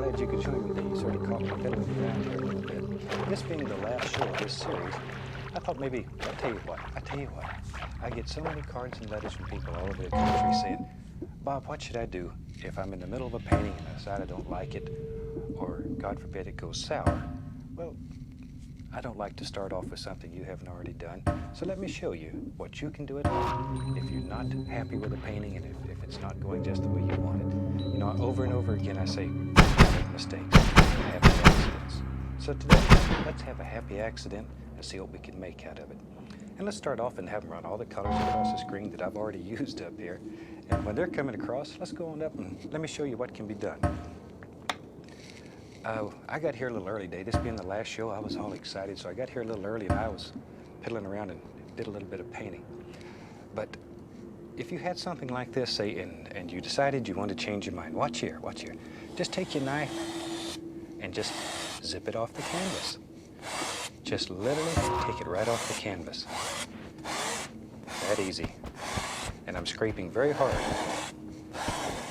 glad you could join me. They sort of caught me fiddling around here a little bit. This being the last show of this series, I thought maybe, I tell you what, I get so many cards and letters from people all over the country saying, Bob, what should I do if I'm in the middle of a painting and I decide I don't like it, or God forbid it goes sour? Well, I don't like to start off with something you haven't already done, so let me show you what you can do at home if you're not happy with a painting and if it's not going just the way you want it. You know, over and over again I say, I make mistakes, happy accidents. So today, let's have a happy accident and see what we can make out of it. And let's start off and have them run all the colors across the screen that I've already used up here. And when they're coming across, let's go on up and let me show you what can be done. I got here a little early today. This being the last show, I was all excited, so I got here a little early and I was piddling around and did a little bit of painting. But if you had something like this, say, and you decided you want to change your mind, watch here. Just take your knife and just zip it off the canvas. Just literally take it right off the canvas. That easy. And I'm scraping very hard.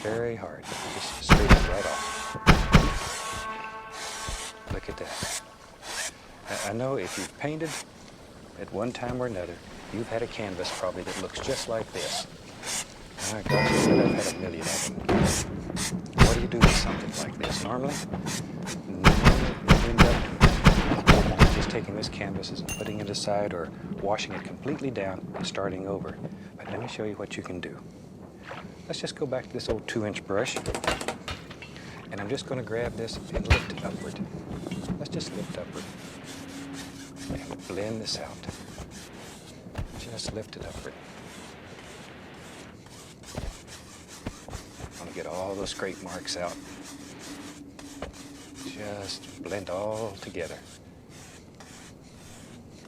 Very hard. Just scrape it right off. Look at that. I know if you've painted at one time or another, you've had a canvas probably that looks just like this. My gosh, I've had a million of them. What do you do with something like this? Normally you end up just taking this canvas and putting it aside or washing it completely down and starting over. But let me show you what you can do. Let's just go back to this old 2-inch brush. And I'm just going to grab this and lift it upward. Let's just lift upward and blend this out. Just lift it upward. I'm going to get all those scrape marks out. Just blend all together.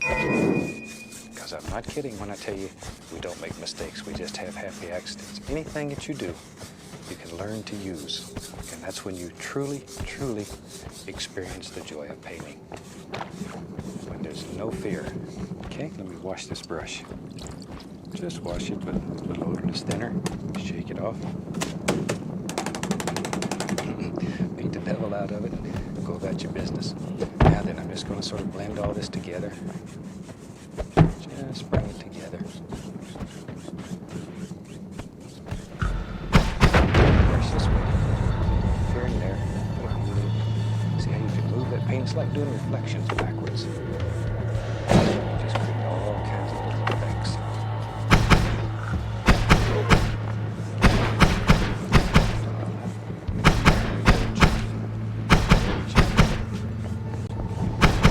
Because I'm not kidding when I tell you we don't make mistakes. We just have happy accidents. Anything that you do, you can learn to use. And that's when you truly, truly experience the joy of painting. When there's no fear. Okay, let me wash this brush. Just wash it with a little odorless thinner. Shake it off. Beat the devil out of it and go about your business. Now then, I'm just going to sort of blend all this together. Just bring it together. Brush this way. Here and there. See how you can move that paint? It's like doing reflections backwards. Just create all kinds of little effects.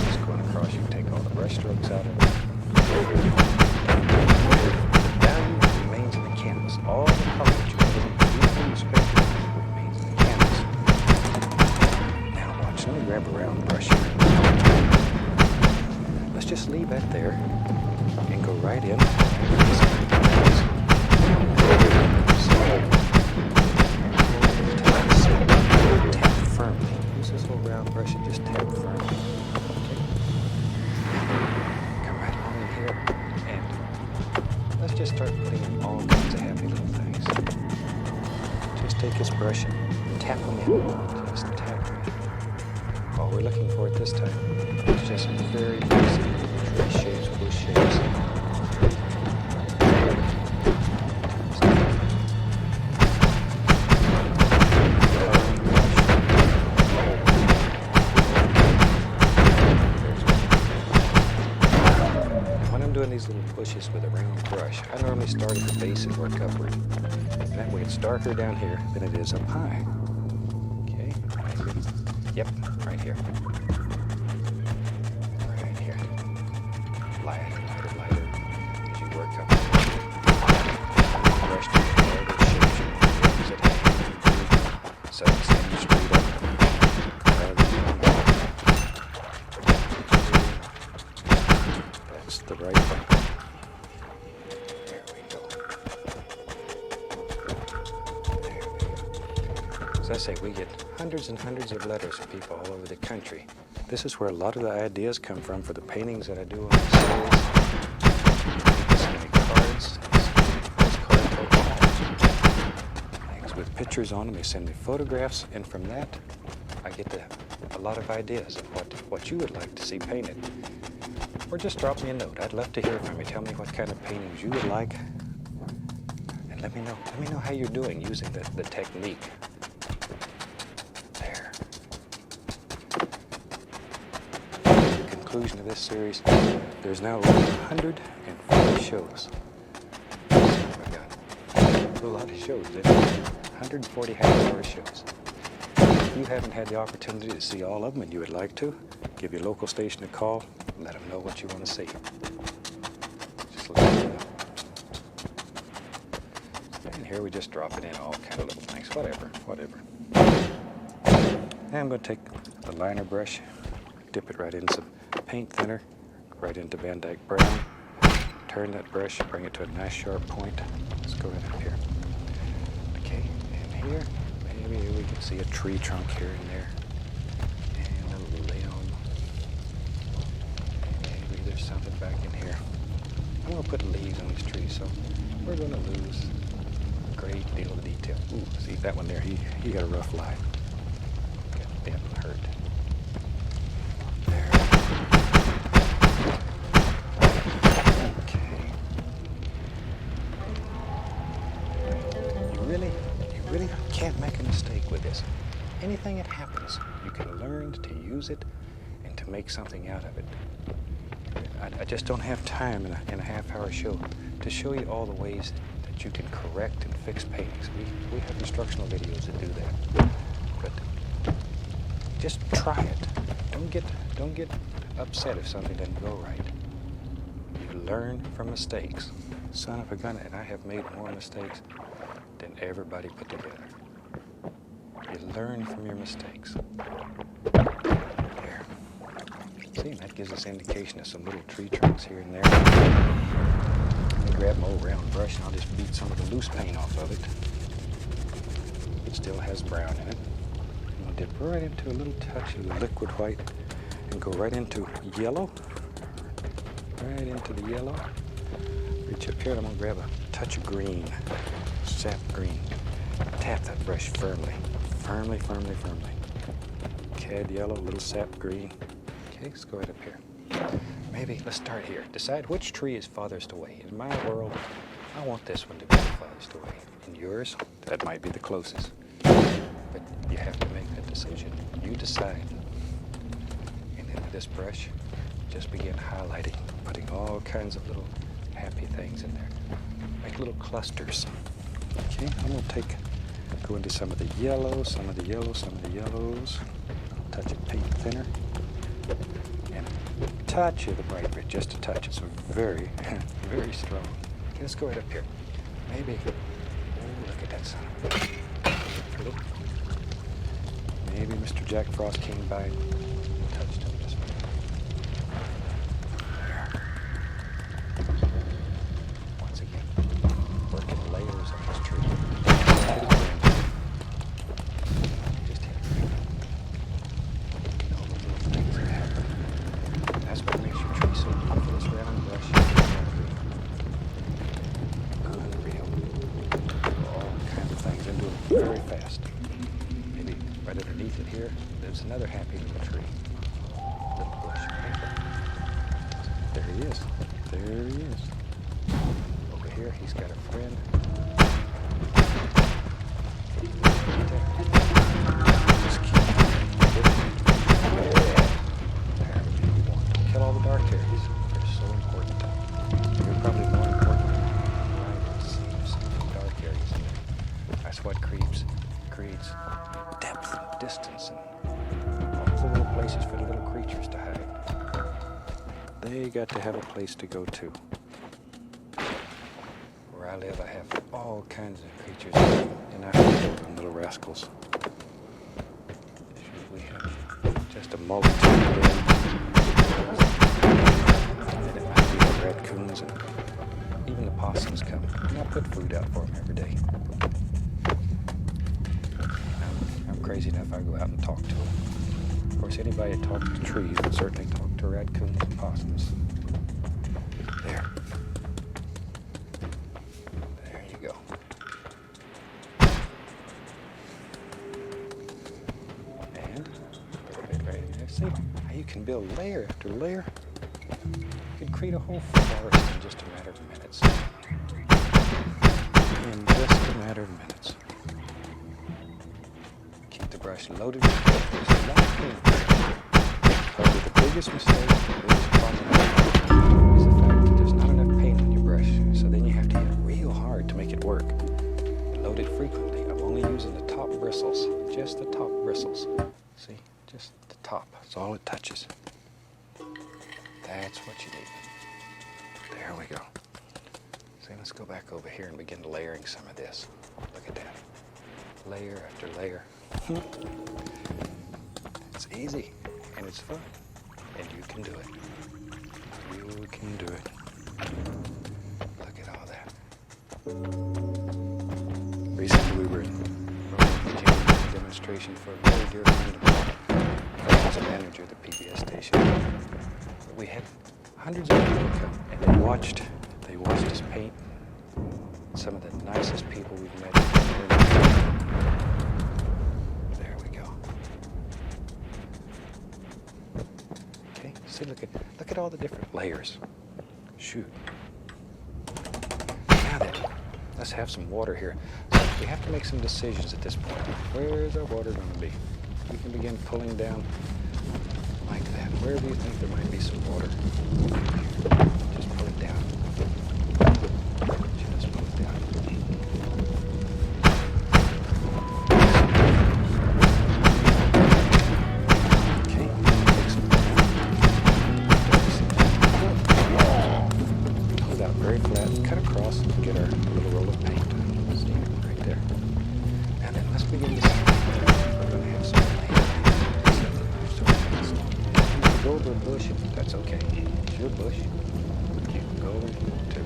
Just going across, you can take all the brush strokes out of it. The value remains in the canvas. All the color that you put in, even the spectrum, remains in the canvas. Now watch, let me grab a round brush here. Let's just leave that there and go right in. Tap firmly. Use this little round brush and just tap firmly. Okay. Come right along in here and let's just start putting in all kinds of happy little things. Just take this brush and tap them in. Just tap them in. All we're looking for at this time is just very basic tree shapes, bush shapes. When I'm doing these little pushes with a round brush, I normally start at the base and work upward. And that way it's darker down here than it is up high. Okay, right here. Yep, right here. Right here. Lighter, lighter, lighter as you work up. Brush to all the shapes you want. So it's standing straight up. That's the right one. There we go. There we go. As I say, we get hundreds and hundreds of letters from people all over the country. This is where a lot of the ideas come from for the paintings that I do on the series. They send me cards, postcards with pictures on them. They send me photographs, and from that, I get a lot of ideas of what you would like to see painted. Or just drop me a note. I'd love to hear from you. Tell me what kind of paintings you would like. And let me know. Let me know how you're doing using the technique. There. In the conclusion of this series, there's now over 140 shows. Oh my God. A lot of shows, there. 140 half-hour shows. If you haven't had the opportunity to see all of them and you would like to, give your local station a call. Let them know what you want to see. Just let them know. And here we just drop it in all kind of little things. Whatever. And I'm going to take the liner brush, dip it right in some paint thinner, right into Van Dyke Brown. Turn that brush, bring it to a nice sharp point. Let's go right up here. Okay, and here, maybe we can see a tree trunk here and there. And a limb. Maybe there's something back in here. I'm going to put leaves on these trees, so we're going to lose a great deal of detail. Ooh, see that one there? He got a rough line. Got bent and hurt. There. Okay. You really can't make a mistake with this. Anything that happens, you can learn to use it and to make something out of it. I just don't have time in a half-hour show to show you all the ways that you can correct and fix paintings. We have instructional videos that do that. But just try it. Don't get upset if something doesn't go right. You learn from mistakes. Son of a gun, and I have made more mistakes than everybody put together. You learn from your mistakes. There. See, that gives us indication of some little tree trunks here and there. Let me grab my old round brush and I'll just beat some of the loose paint off of it. It still has brown in it. I'm going to dip right into a little touch of the liquid white and go right into yellow. Right into the yellow. Reach up here and I'm going to grab a touch of green, sap green. Tap that brush firmly. Firmly. Cad yellow, little sap green. Okay, let's go right up here. Maybe let's start here. Decide which tree is farthest away. In my world, I want this one to be the farthest away. In yours, that might be the closest. But you have to make that decision. You decide. And then with this brush, just begin highlighting, putting all kinds of little happy things in there. Make little clusters. Okay, I'm going to go into some of the yellows, some of the yellows. Touch of paint thinner. And a touch of the bright red, just a touch. It's very, very strong. Okay, let's go right up here. Maybe, oh, look at that sun. Pretty. Maybe Mr. Jack Frost came by and touched him just right. There. Once again, working layers on this tree. Just hit it. All the little things that happen. That's what makes your tree so beautiful. This round brush is unreal. All kinds of things. And do it very fast. Maybe right underneath it here, there's another happy little tree. Little bush of paper. There he is. Over here, he's got a friend. Just keep kill all the dark areas. They're so important. They're probably more important than some dark areas in there. That's what creates depth and distance and all the little places for the little creatures to hide. They got to have a place to go to. Where I live, I have all kinds of creatures, and I have them little rascals. We have just a multitude of them. And it might be the raccoons and even the possums come. And I put food out for them every day. I'm crazy enough, I go out and talk to them. Of course, anybody that talks to trees would certainly talk to raccoons and possums. There. There you go. And See how you can build layer after layer? You could create a whole forest in just a matter of minutes. In just a matter of minutes. Keep the brush loaded with paint. There's a lot of paint. Probably the biggest mistake, the biggest problem is the fact that there's not enough paint on your brush. So then you have to hit real hard to make it work. Load it frequently. I'm only using the top bristles, just the top bristles. See, just the top. That's all it touches. That's what you need. There we go. So let's go back over here and begin layering some of this. Look at that. Layer after layer. It's easy and it's fun. And you can do it. You can do it. Look at all that. Recently we were in a demonstration for a very dear friend of mine. I was a manager of the PBS station. We had hundreds of people come and they watched us paint. Some of the nicest people we've met. There we go. Okay, see, look at all the different layers. Shoot. Now then, let's have some water here. So we have to make some decisions at this point. Where is our water going to be? We can begin pulling down like that. Wherever you think there might be some water. Just pull it down. Just pull it down. Okay, take some pull it out very flat, cut across, and get our little roll of paint. See, right there. And then let's begin this. We're going to have some go over a bush, that's okay. It's your bush. You can go over to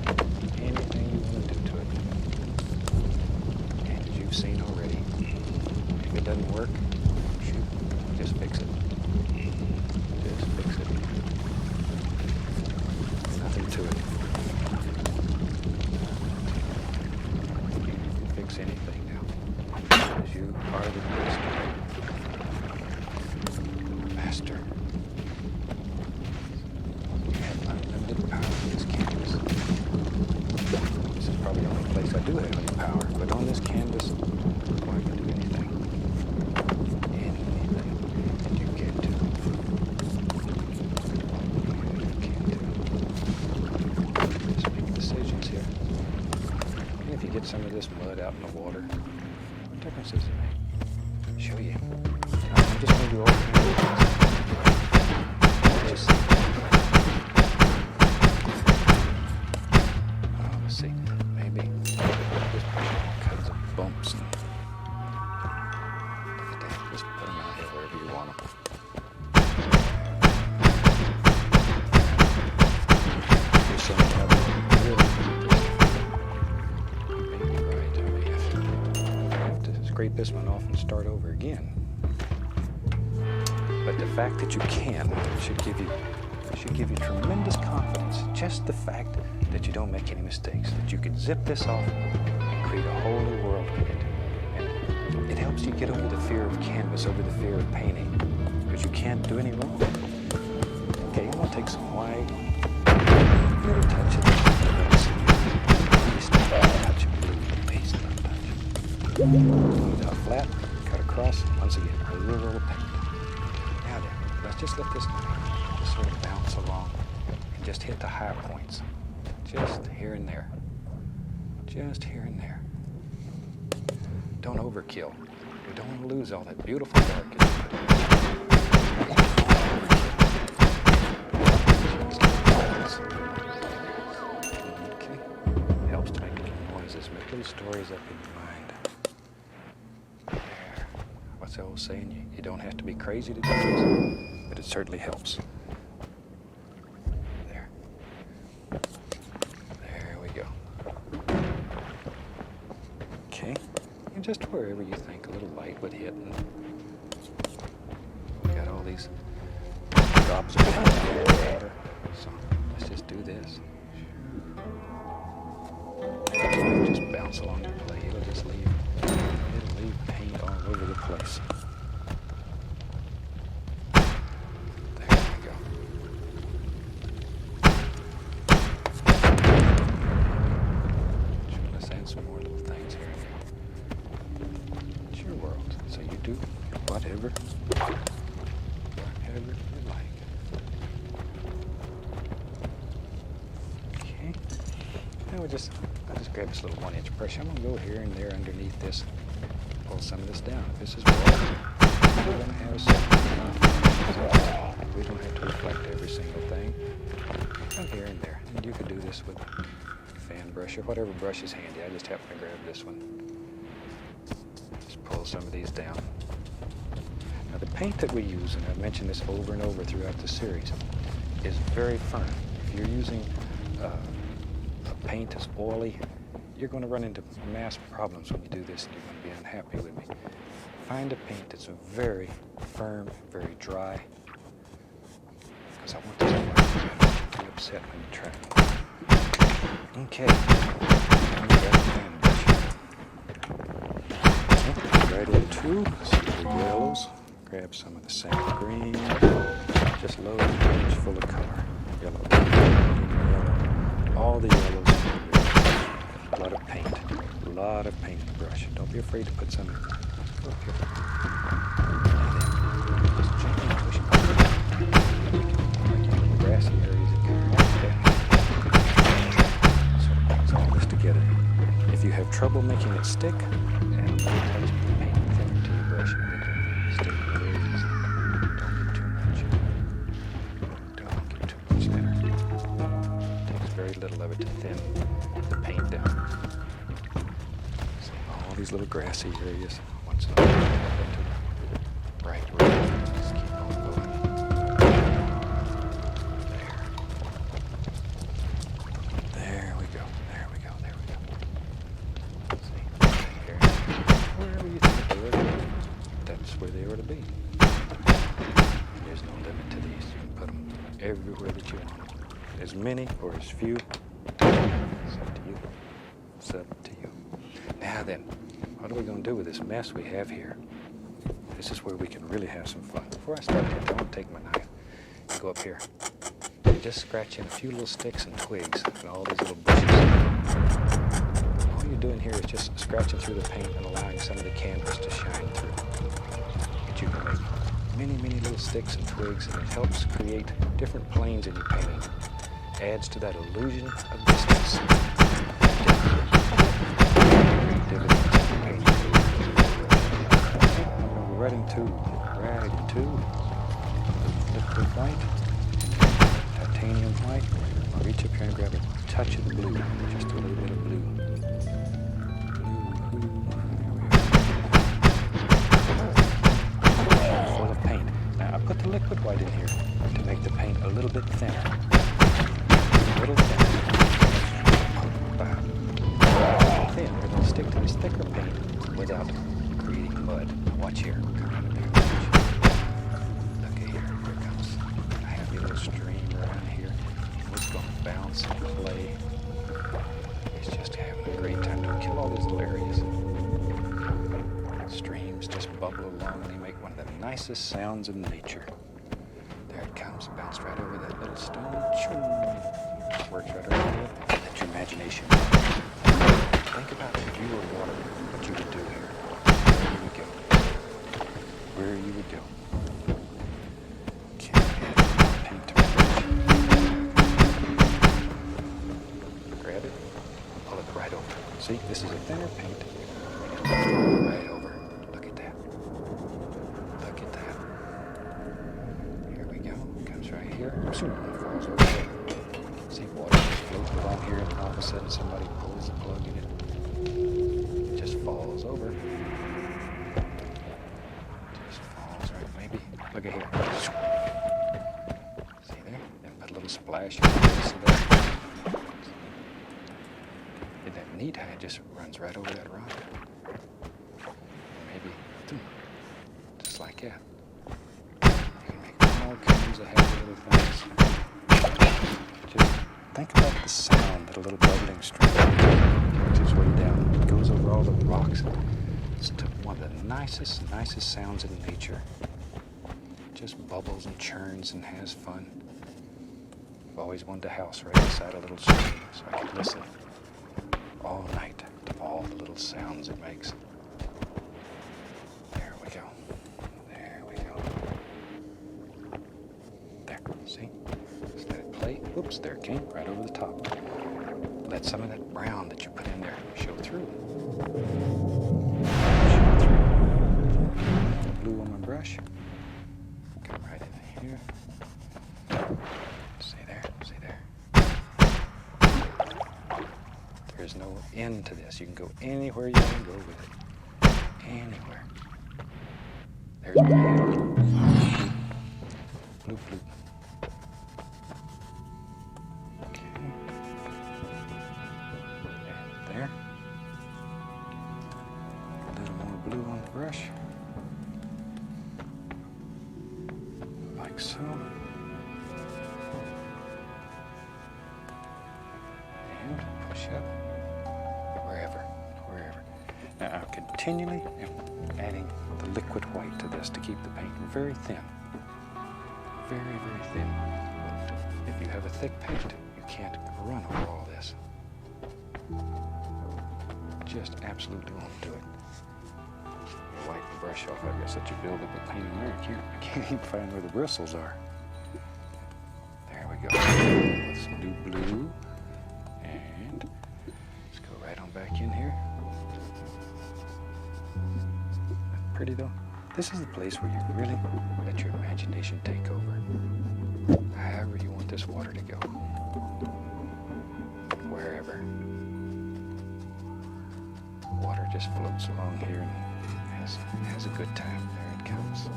anything you want to do to it. And as you've seen already, if it doesn't work, shoot, just fix it. Just fix it. Nothing to it. You can fix anything now. As you are the master. This is probably the only place I do have any power, but on this canvas, I can do anything. Anything that you get to. Just make decisions here. And if you get some of this mud out in the water, what difference does it make? Show you. I'm just going to do all kinds of things. Just see, maybe just all kinds of bumps. And look at that, just put them out here wherever you want them. There's some out there maybe right. I have to scrape this one off and start over again. But the fact that you can should give you tremendous confidence. Just the fact that you don't make any mistakes, that you can zip this off and create a whole new world with it. And it helps you get over the fear of canvas, over the fear of painting, because you can't do any wrong. Okay, I'm gonna take some white, little touch of this. Please don't touch it. Please don't touch it. Pull it out flat, cut across, once again, a little roll of paint. Now then, let's just let this just sort of bounce along and just hit the high points. Just here and there. Just here and there. Don't overkill. We don't want to lose all that beautiful dark. Okay. Helps to make little noises, make little stories up in your mind. There. What's the old saying? You don't have to be crazy to do this, but it certainly helps. Just wherever you think a little light would hit. And we got all these drops of paint in the water. So let's just do this. It'll just bounce along the plate. It'll leave paint all over the place. just grab this little 1-inch brush. I'm gonna go here and there underneath this, pull some of this down. This is water. We're gonna have some. We don't have to reflect every single thing. Come here and there, and you could do this with a fan brush or whatever brush is handy. I just happen to grab this one. Just pull some of these down. Now the paint that we use, and I've mentioned this over and over throughout the series, is very firm. If you're using a paint that's oily, you're going to run into mass problems when you do this, and you're going to be unhappy with me. Find a paint that's very firm, very dry, because I want this to be upset when you try it. Okay. Right into some of the yellows. Grab some of the sand green. Just load the page full of color. Yellow, yellow. All the yellows. A lot of paint. A lot of paint in the brush. Don't be afraid to put some. Just gently push it. Little grassy areas that come right down. So it brings all this together. If you have trouble making it stick, and touch the paint thinner to your brush, and it'll stick very easy. Don't get too much thinner. It takes very little of it to thin the paint down. See all these little grassy areas. Once in a while, up into the right. Just keep on going. There we go. See, here. Wherever you think they were, that's where they ought to be. There's no limit to these. You can put them everywhere that you want. As many or as few. It's up to you. It's up to you. Now then, what are we going to do with this mess we have here? This is where we can really have some fun. Before I start, I'm going to take my knife and go up here. And just scratch in a few little sticks and twigs and all these little bushes. All you're doing here is just scratching through the paint and allowing some of the canvas to shine through. But you can make many little sticks and twigs, and it helps create different planes in your painting. Adds to that illusion of distance. Right into liquid white, titanium white. I'll reach up here and grab a touch of the blue, just a little bit of blue. Full of paint. Now I put the liquid white in here to make the paint a little bit thinner. Thin, we're going to stick to this thicker paint without creating mud. Watch here. Come on up here. Look at here. Here it comes. I have a little stream around here. It's going to bounce and play. It's just having a great time. Don't kill all these little areas. Streams just bubble along and they make one of the nicest sounds in nature. There it comes. Bounce right over that little stone. Works right over there. Let your imagination. Think about if you were water, what you would do here. Where you would go. Okay, paint to grab it, pull it right over. See, this is a thinner paint. Right over. Look at that. Look at that. Here we go. Comes right here. Falls over there. See, water just floats along here, and all of a sudden somebody pulls the plug in it. It just falls over. Just falls right, maybe. Look at here. See there? And put a little splash on the base of that. Isn't that neat how it just runs right over that rock? Maybe, just like that. You can make all kinds of happy little things. Just think about the sound that a little bubbling stream carries its way down. It goes over all the rocks. It's one of the nicest sounds in nature. It just bubbles and churns and has fun. I've always wanted a house right beside a little stream so I could listen all night to all the little sounds it makes. There we go. There we go. There, see? Just let it play. Oops, there it came, right over the top. let some of that brown that you put in there show through. Blue on my brush. Come right in here. See there, see there. There's no end to this. You can go anywhere you want to go with it. Anywhere. There's my hand. Bloop, bloop. Okay. And there. A little more blue on the brush. Like so. And push up. Wherever. Now I'm continually adding the liquid white to this to keep the paint very thin. Very, very thin. If you have a thick paint, you can't run over all this. Just absolutely won't do it. Wipe the brush off. I've got such a buildup of paint in there, I can't even find where the bristles are. There we go. Let's do blue. And let's go right on back in here. Pretty though. This is the place where you really let your imagination take over. However you want this water to go. Wherever. Water just floats along here and has a good time. There it comes.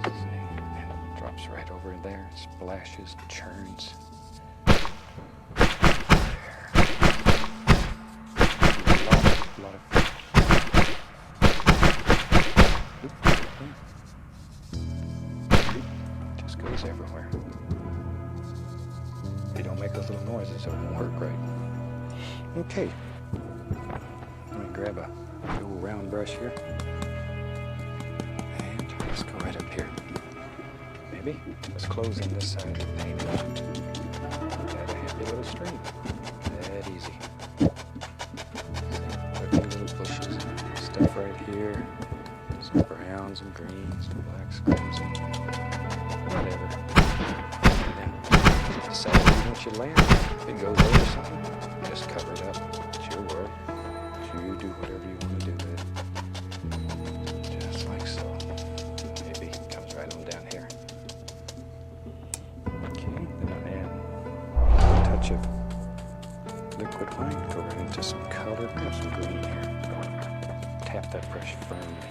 See, and it drops right over in there. It splashes, churns. There. A lot of just goes everywhere. If you don't make those little noises, it won't work right. Okay. Let me grab a little round brush here. And let's go right up here. Maybe let's close in this side of the paint. Add a happy little stream. That easy. See, a few little bushes and stuff right here. Some browns and greens and blacks, crimson, whatever. And then decide once you land, if it goes over something, just cover it up. It's your world. You do whatever you want to do with it. Just like so. Maybe it comes right on down here. Okay, then I'll add a touch of liquid white, go right into some color, grab some green here. Tap that brush firmly.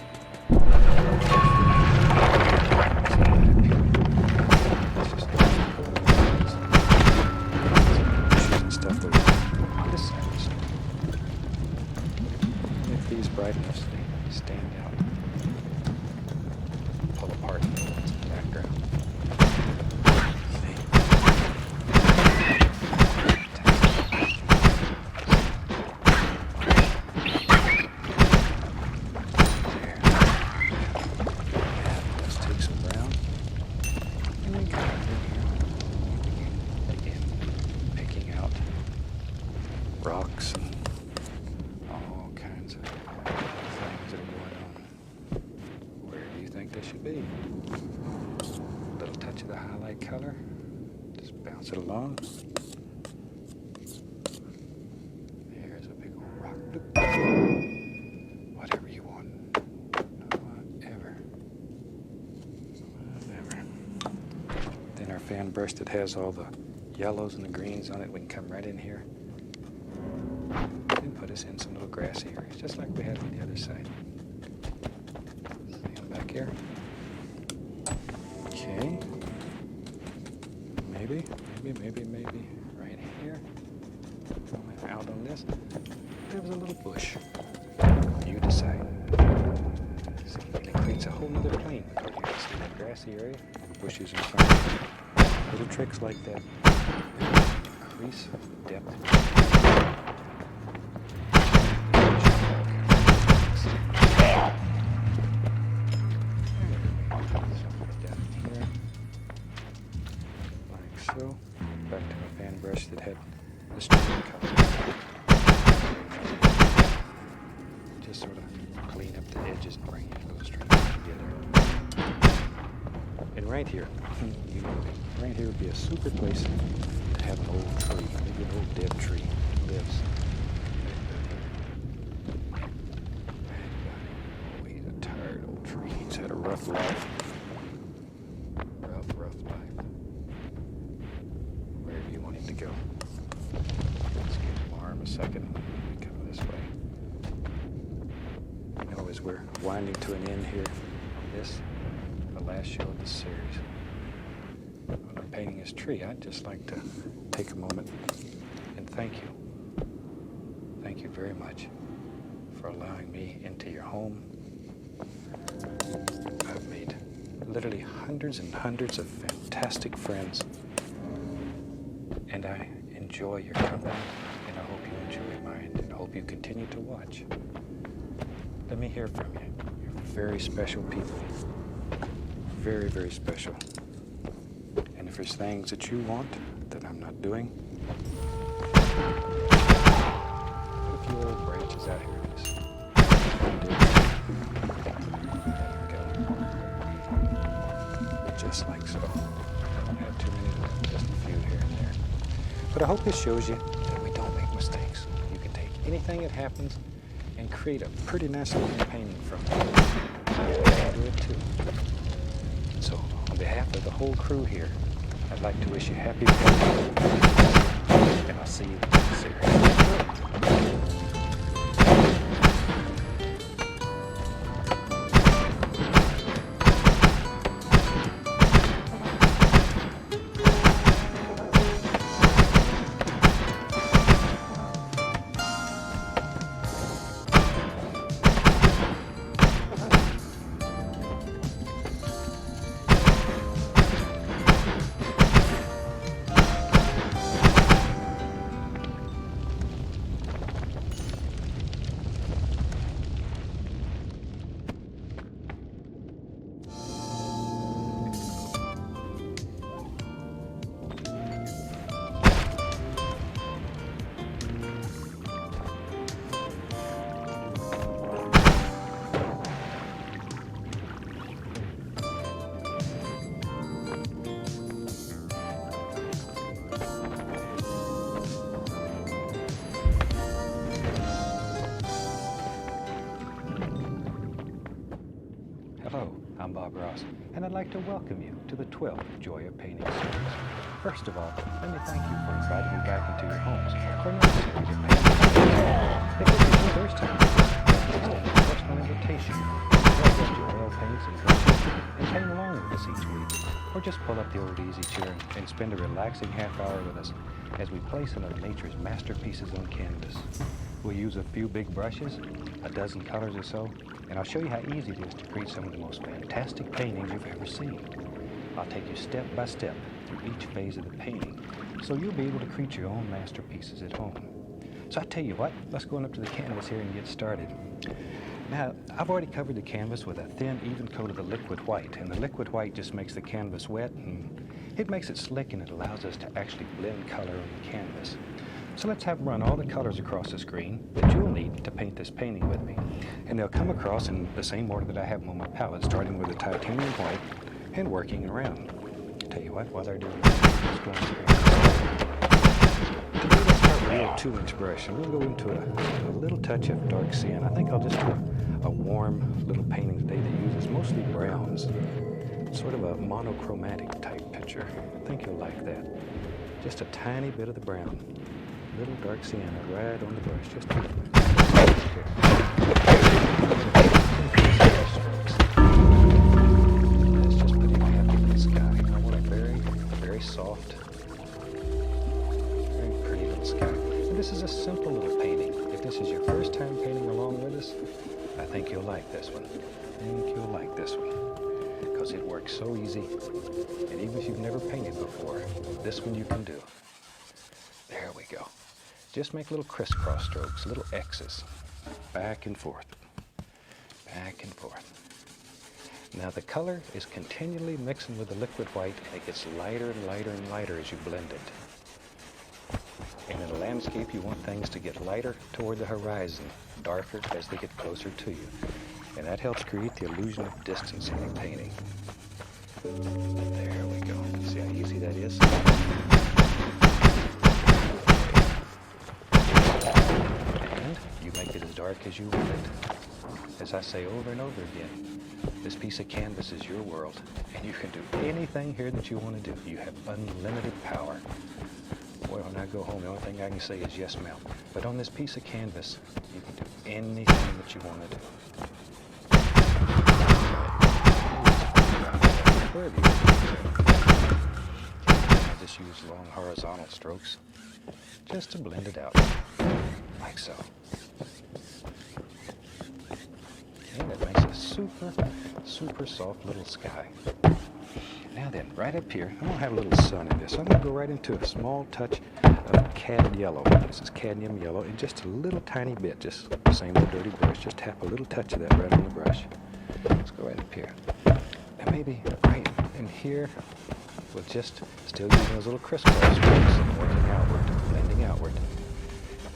Bright enough so they stand out, pull apart in the background. There. Let's take some brown and then come over here again, picking out rocks and all kinds of things that are going on. Where do you think they should be? A little touch of the highlight color. Just bounce it along. There's a big old rock. Whatever you want. Whatever. Then our fan brush that has all the yellows and the greens on it, we can come right in here and put us in some little grassy areas, just like we had on the other side. See them back here? Okay. Maybe right here. Out on this. There's a little bush. You decide. See, it creates a whole other plane because you can see that grassy area and the bushes in front of you. Little tricks like that increase depth. So, back to my fan brush that had the stream color. Just sort of clean up the edges and bring those streams together. And right here, right here would be a super place to have an old tree, maybe an old dead tree that lives. Oh, he's a tired old tree. He's had a rough life. Rough life. Wherever you want him to go. Let's give him an arm a second. Come this way. You know, as we're winding to an end here on this, the last show of this series, when I'm painting his tree, I'd just like to take a moment and thank you. Thank you very much for allowing me into your home. I've made literally hundreds and hundreds of fantastic friends, and I enjoy your company, and I hope you enjoy mine, and I hope you continue to watch. Let me hear from you. You're very special people. Very, very special. And if there's things that you want that I'm not doing, put a few old branches out here. Just like so. I don't have too many left, just a few here and there. But I hope this shows you that we don't make mistakes. You can take anything that happens and create a pretty nice looking painting from it. You can do it too. So, on behalf of the whole crew here, I'd like to wish you happy painting. And I'll see you in the next series. Hello, I'm Bob Ross, and I'd like to welcome you to the 12th Joy of Painting series. First of all, let me thank you for inviting me back into your homes for another series of painting. If this is your first time, I extend a personal invitation to grab your oil paints and brushes and paint along with us each week, or just pull up the old easy chair and spend a relaxing half hour with us as we place some of nature's masterpieces on canvas. We'll use a few big brushes, a dozen colors or so, and I'll show you how easy it is to create some of the most fantastic paintings you've ever seen. I'll take you step by step through each phase of the painting, so you'll be able to create your own masterpieces at home. So I tell you what, let's go on up to the canvas here and get started. Now, I've already covered the canvas with a thin, even coat of the liquid white, and the liquid white just makes the canvas wet, and it makes it slick, and it allows us to actually blend color on the canvas. So let's have run all the colors across the screen that you'll need to paint this painting with me. And they'll come across in the same order that I have them on my palette, starting with the titanium white and working around. Tell you what, while they're doing this, let's go on screen. Today let's start with a little 2-inch brush, and we'll go into a little touch of dark cyan. I think I'll just do a warm little painting today that uses mostly browns. Sort of a monochromatic type picture. I think you'll like that. Just a tiny bit of the brown. Little dark sienna right on the brush, just here. Let's just put it happy in the sky. I want a very, very soft, very pretty little sky. And this is a simple little painting. If this is your first time painting along with us, I think you'll like this one. I think you'll like this one, because it works so easy. And even if you've never painted before, this one you can do. There we go. Just make little crisscross strokes, little X's, back and forth, back and forth. Now the color is continually mixing with the liquid white, and it gets lighter and lighter and lighter as you blend it. And in a landscape, you want things to get lighter toward the horizon, darker as they get closer to you. And that helps create the illusion of distance in your painting. There we go. See how easy that is? dark as you want it. As I say over and over again, this piece of canvas is your world, and you can do anything here that you want to do. You have unlimited power. Boy, when I go home, the only thing I can say is yes, ma'am. But on this piece of canvas, you can do anything that you want to do. I just use long horizontal strokes just to blend it out, like so. And it makes a super, super soft little sky. Now then, right up here, I'm going to have a little sun in this. So I'm going to go right into a small touch of cad yellow. This is cadmium yellow, and just a little tiny bit, just the same old dirty brush. Just tap a little touch of that right on the brush. Let's go right up here. Now maybe right in here, with just still using those little crisscross strokes, working outward, blending outward.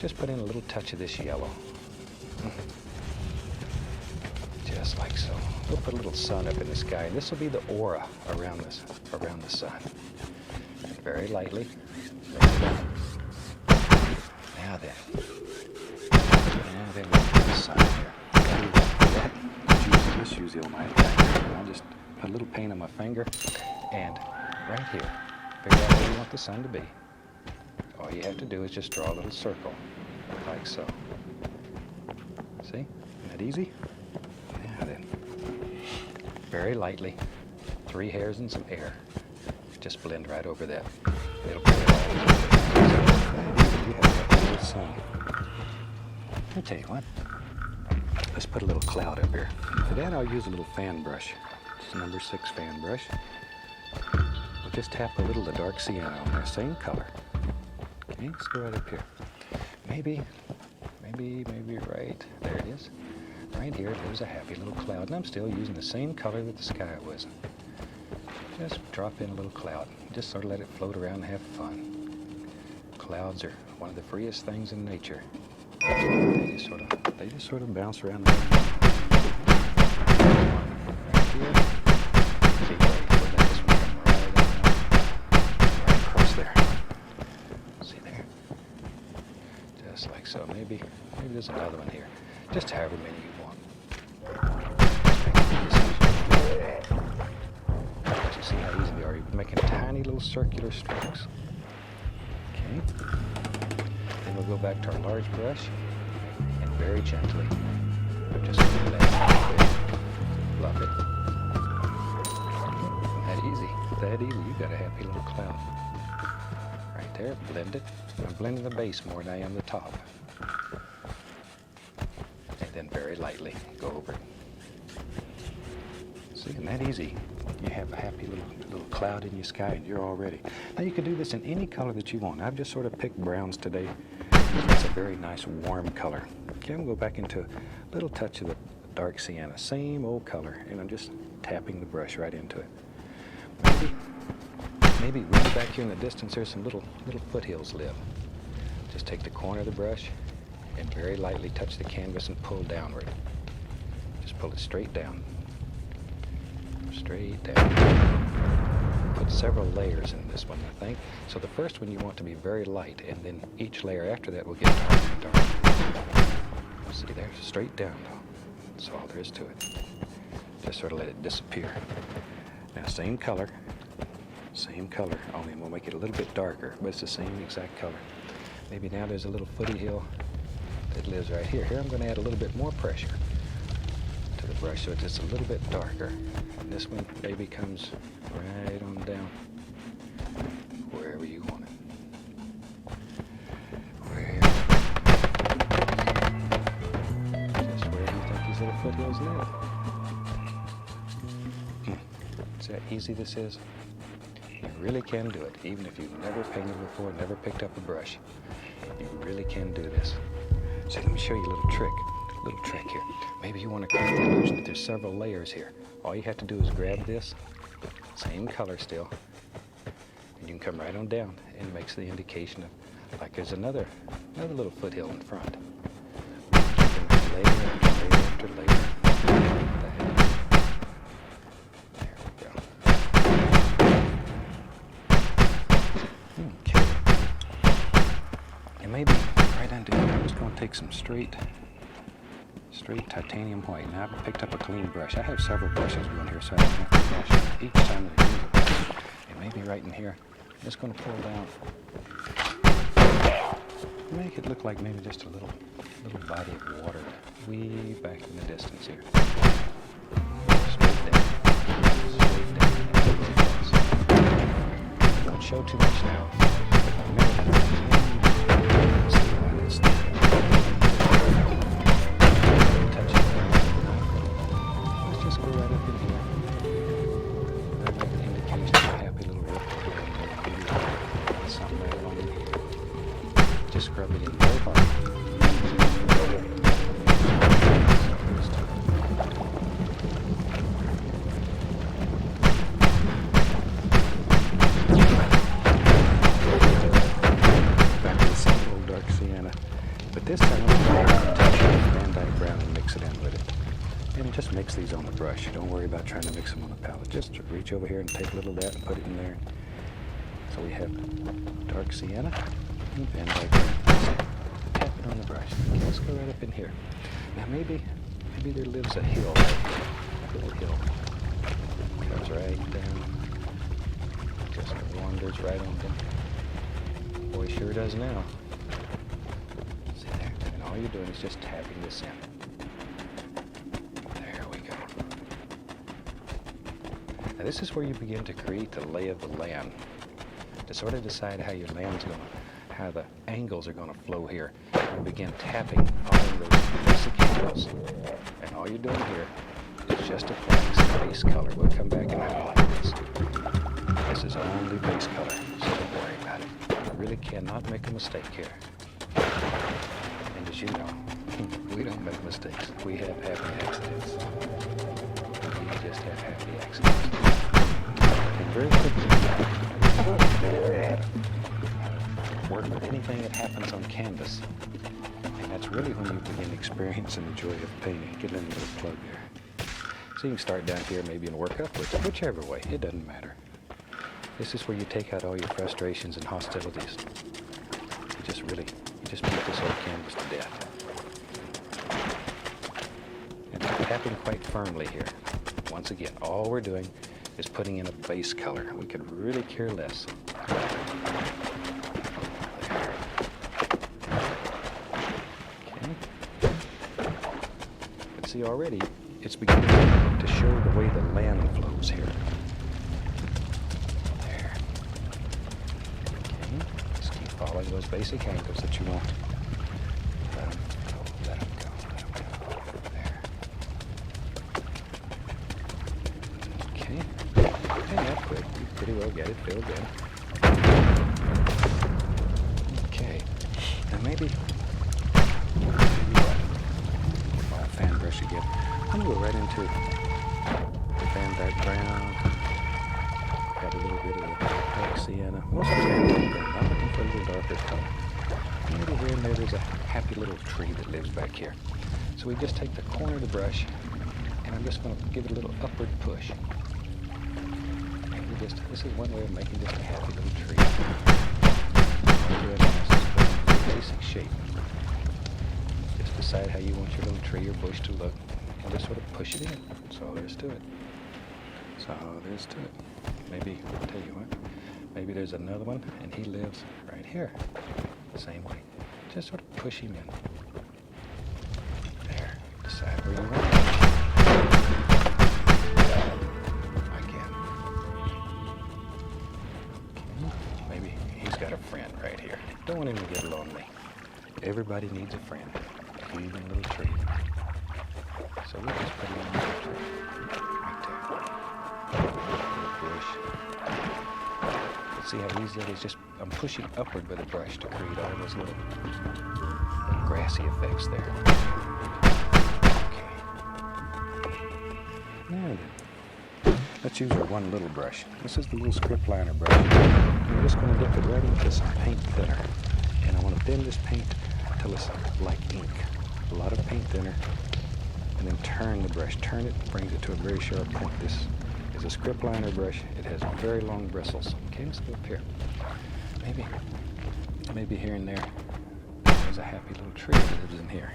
Just put in a little touch of this yellow. Just like so. We'll put a little sun up in the sky, and this will be the aura around the sun. And very lightly. Now then we'll put the sun here. Just use the almighty finger. I'll just put a little paint on my finger, and right here, figure out where you want the sun to be. All you have to do is just draw a little circle, like so. See? Isn't that easy? Now then, very lightly, 3 hairs and some air. Just blend right over that. It'll put it all over. You have that little sun. I'll tell you what. Let's put a little cloud up here. For that, I'll use a little fan brush. It's a number 6 fan brush. We'll just tap a little of the dark sienna on there, same color. Okay, let's go right up here. Maybe right there it is. Right here, there's a happy little cloud, and I'm still using the same color that the sky was. Just drop in a little cloud. Just sort of let it float around and have fun. Clouds are one of the freest things in nature. They just sort of bounce around. Right here. See, right across there. See there? Just like so. Maybe there's another one here. Just however many you want. You see how easy they are? You're making tiny little circular strokes. Okay. Then we'll go back to our large brush, and very gently, just let it fluff it. That easy. You got a happy little cloud. Right there, blend it. I'm blending the base more than I am the top. And then very lightly go over it. See, isn't that easy? You have a happy little cloud in your sky, and you're all ready. Now you can do this in any color that you want. I've just sort of picked browns today. It's a very nice warm color. Okay, I'm going to go back into a little touch of the dark sienna, same old color, and I'm just tapping the brush right into it. Maybe way back here in the distance, there's some little foothills live. Just take the corner of the brush and very lightly touch the canvas and pull downward. Just pull it straight down. Straight down. Put several layers in this one, I think. So the first one you want to be very light, and then each layer after that will get darker and darker. See there, straight down. That's all there is to it. Just sort of let it disappear. Now same color, only we'll make it a little bit darker, but it's the same exact color. Maybe now there's a little footy hill that lives right here. Here I'm going to add a little bit more pressure to the brush so it's just a little bit darker. And this one maybe comes right on down wherever you want it. Just wherever you think these little foothills live. See how easy this is? You really can do it, even if you've never painted before, never picked up a brush. You really can do this. So let me show you a little trick here. Maybe you want to create the illusion that there's several layers here. All you have to do is grab this, same color still, and you can come right on down, and it makes the indication of, like there's another little foothill in front. Layer after layer after layer. Maybe right under here, I'm just going to take some straight Straight titanium white. Now I've picked up a clean brush. I have several brushes going here, so I don't have to brush each time that I use it. And maybe right in here, I'm just going to pull down. Make it look like maybe just a little body of water way back in the distance here. Straight down. Straight down. Don't show too much now. Let's just go right up in here. That might be indication of a happy little ripple here. Something right along in here. Just scrub it in very hard. Back to the same old dark sienna. But this time I'm going to touch Van Dyke Brown and mix it in with it. And just mix these on the brush. Don't worry about trying to mix them on the palette. Just reach over here and take a little of that and put it in there. So we have dark sienna and Van Dyke Brown. Tap it on the brush. Okay, let's go right up in here. Now maybe there lives a hill right here. A little hill. Comes right down. Just wanders right on down. Boy, sure does now. See there? And all you're doing is just tapping this in. There we go. Now this is where you begin to create the lay of the land. To sort of decide how your land's going to, how the angles are going to flow here. You begin tapping all those basic angles. And all you're doing here is just applying some base color. We'll come back and highlight this. This is only base color, so don't worry about it. You really cannot make a mistake here. And as you know, we don't make mistakes. We have happy accidents. We just have happy accidents. And very quickly, work with anything that happens on canvas. And that's really when you begin experiencing the joy of painting. Get in a little plug there. So you can start down here maybe and work upwards, whichever way. It doesn't matter. This is where you take out all your frustrations and hostilities. You just beat this old canvas to death. And I'm tapping quite firmly here. Once again, all we're doing is putting in a base color. We could really care less. But see, already it's beginning to show the way the land flows here. There. Okay. Just keep following those basic angles that you want. Let them go, let them go, let them go. There. Okay. And that quick. You pretty well get it filled in. Okay. Now maybe fan brush again. I'm going to go right into the Van Dyke Brown. Have a little bit of the dark sienna. Most of it's Van Dyke Brown. I'm looking for a little darker color. Maybe here and there's a happy little tree that lives back here. So we just take the corner of the brush and I'm just going to give it a little upward push. And this is one way of making just a happy little tree. Basic shape. Just decide how you want your little tree or bush to look and just sort of push it in. That's all there is to it. That's all there is to it. Maybe, I'll tell you what, maybe there's another one and he lives right here. Same way. Just sort of push him in. There. Decide where you want it. Again. Okay. Maybe he's got a friend right here. Don't want him to get lonely. Everybody needs a friend. Even a little tree. So we'll just put him in a little tree. Right there. Little bush. Let's see how easy that is. Just I'm pushing upward with a brush to create all those little grassy effects there. Okay. Now then, let's use our one little brush. This is the little script liner brush. I'm just going to dip it right into some paint thinner. And I want to thin this paint until it's like ink. A lot of paint thinner. And then turn the brush. Turn it, brings it to a very sharp point. This is a script liner brush. It has very long bristles. Okay, let's go up here. Maybe here and there, there's a happy little tree that lives in here.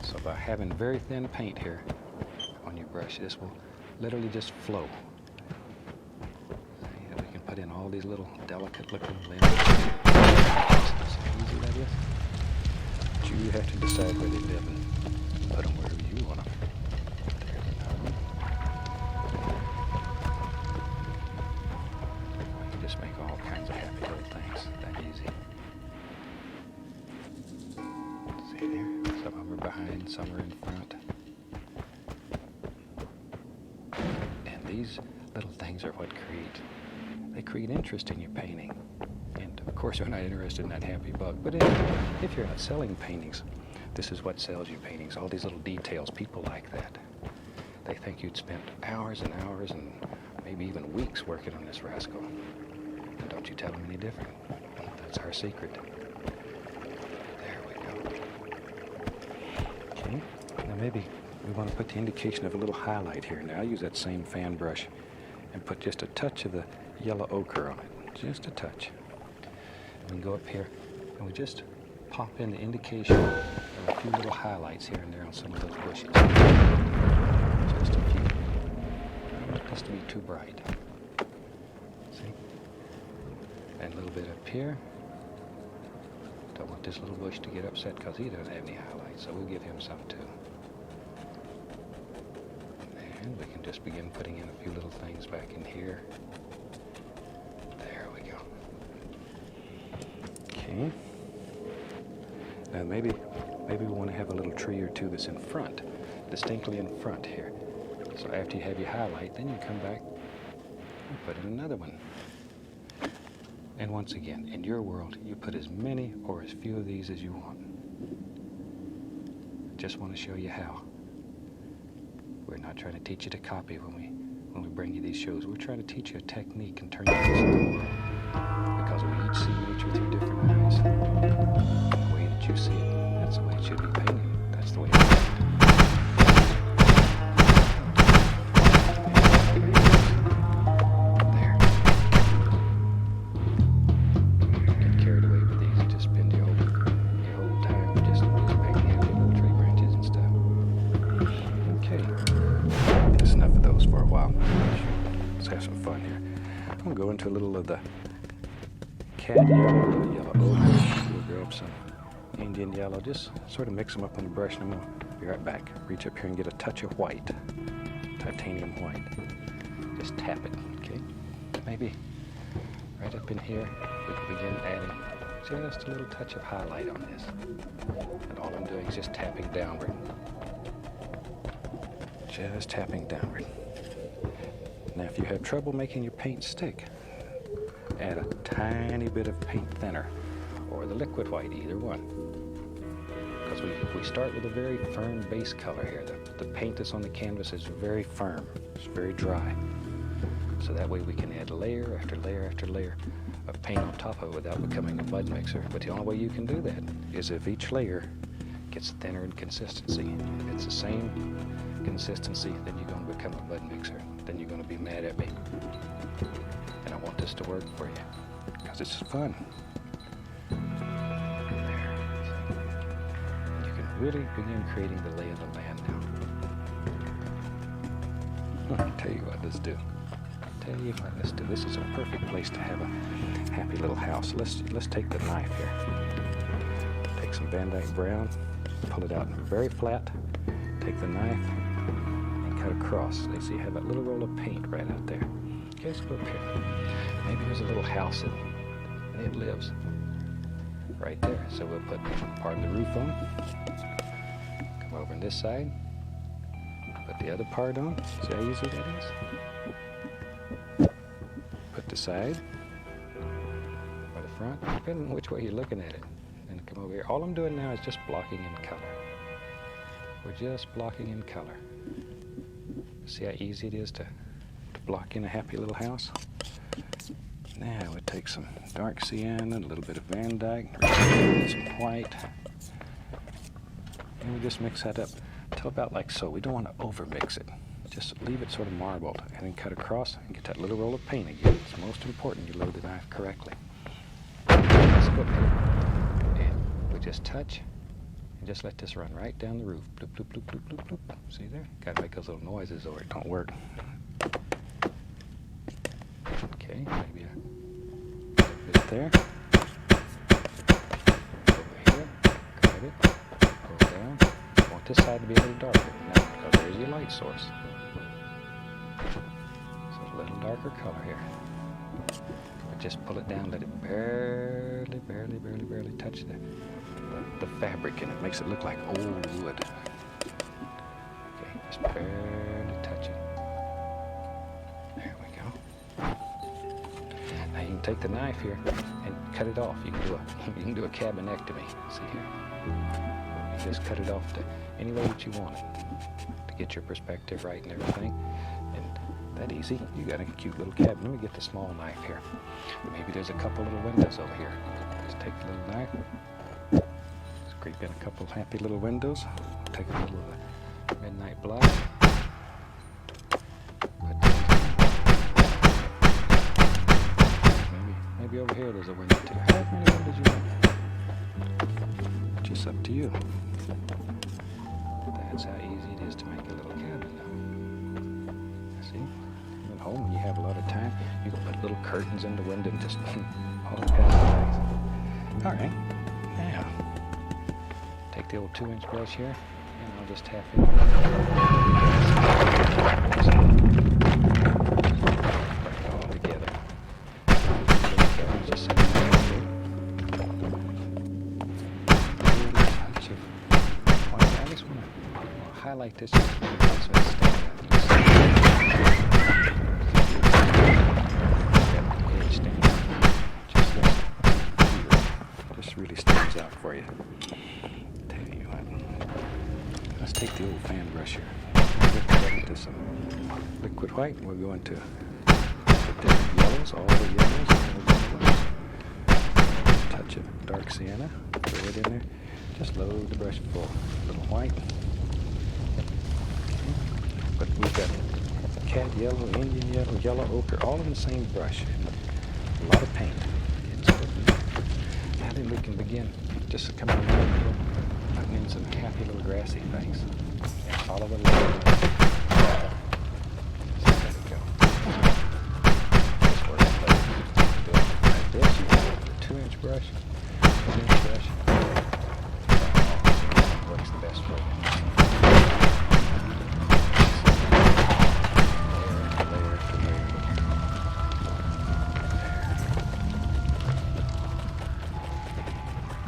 So by having very thin paint here on your brush, this will literally just flow. And we can put in all these little delicate looking limbs. See how easy that is? But you have to decide where they live and put them wherever you want them. There's another one. We can just make all kinds of happy little things that easy. See there? Some of them are behind, some are in front. And these little things are what create interest in your painting. And of course, we're not interested in that happy bug. But if you're not selling paintings, this is what sells you paintings. All these little details. People like that. They think you'd spent hours and hours and maybe even weeks working on this rascal. And don't you tell them any different. That's our secret. There we go. Okay. Now maybe we want to put the indication of a little highlight here. Now I'll use that same fan brush and put just a touch of the yellow ochre on it. Just a touch. And we can go up here and we just pop in the indication of a few little highlights here and there on some of those bushes. Just a few. I don't want this to be too bright. See? And a little bit up here. Don't want this little bush to get upset because he doesn't have any highlights, so we'll give him some too. And we can just begin putting in a few little things back in here. There we go. Okay. Now maybe we want to have a little tree or two that's in front, distinctly in front here. So after you have your highlight, then you come back and put in another one. And once again, in your world, you put as many or as few of these as you want. Just want to show you how. We're not trying to teach you to copy when we bring you these shows. We're trying to teach you a technique and turn you into something. Because we each see nature through different eyes. The way that you see it, that's the way it should be painted. That's the way it is. There. Get carried away with these and just spend your whole time just painting happy little tree branches and stuff. Okay. That's enough of those for a while. Let's have some fun here. I'm going to go into a little of the cat yellow, the yellow ochre. We'll grab some Indian yellow. Just sort of mix them up on the brush and we'll be right back. Reach up here and get a touch of white, titanium white. Just tap it, okay? Maybe right up in here we can begin adding just a little touch of highlight on this. And all I'm doing is just tapping downward. Just tapping downward. Now if you have trouble making your paint stick, add a tiny bit of paint thinner or the liquid white, either one. Because we start with a very firm base color here. The paint that's on the canvas is very firm. It's very dry. So that way we can add layer after layer after layer of paint on top of it without becoming a mud mixer. But the only way you can do that is if each layer gets thinner in consistency. If it's the same consistency, then you're going to become a mud mixer. Then you're going to be mad at me. And I want this to work for you because it's fun. There. You can really begin creating the lay of the land now. I'll tell you what, let's do. This is a perfect place to have a happy little house. Let's take the knife here. Take some Van Dyke brown, pull it out very flat. Take the knife and cut across. See, you have that little roll of paint right out there. Okay, let's go up here. Maybe there's a little house and it lives right there. So we'll put part of the roof on. Come over on this side. Put the other part on. See how easy that is? Put the side or the front, depending on which way you're looking at it. And come over here. All I'm doing now is just blocking in color. We're just blocking in color. See how easy it is to block in a happy little house? Now we take some dark sienna, a little bit of Van Dyke, some white, and we just mix that up till about like so. We don't want to over mix it. Just leave it sort of marbled and then cut across and get that little roll of paint again. It's most important you load the knife correctly. Let's go ahead and we just touch And just let this run right down the roof. Bloop, bloop, bloop, bloop, bloop, bloop. See there? Gotta make those little noises or it don't work. Okay, maybe a bit there. Over here, cut it, pull down. I want this side to be a little darker. Now, because there's your light source. So a little darker color here. But just pull it down, let it barely, barely, barely, barely touch the fabric, and it makes it look like old wood. Okay, just barely touch it. There we go. Now you can take the knife here and cut it off. You can do a cabinectomy. See here? You just cut it off to any way that you want it to get your perspective right and everything. And that easy. You got a cute little cabin. Let me get the small knife here. Maybe there's a couple little windows over here. Just take the little knife. Just creep in a couple happy little windows. Take a little midnight black. Maybe over here there's a window too. How many windows you want? Just up to you. That's how easy it is to make a little cabin now. See? At home when you have a lot of time, you can put little curtains in the window and just all kinds of things. Alright. Now, take the old 2-inch brush here and I'll just tap it. All together. Just I just want to highlight this just so it's standing out. Just really stands out for you. Tell you what. Let's take the old fan brush here. Let's get into some liquid white. We're going to put different yellows, all the yellows. Touch of dark sienna. Throw it in there. Just load the brush full. A little white. But we've got cat yellow, Indian yellow, yellow ochre, all in the same brush. And a lot of paint. Now then we can begin just coming around, putting in some happy little grassy things. And follow the line. So let it go. Just work it like this. You got a 2-inch brush, 1-inch brush. Works the best for you. Layer after layer.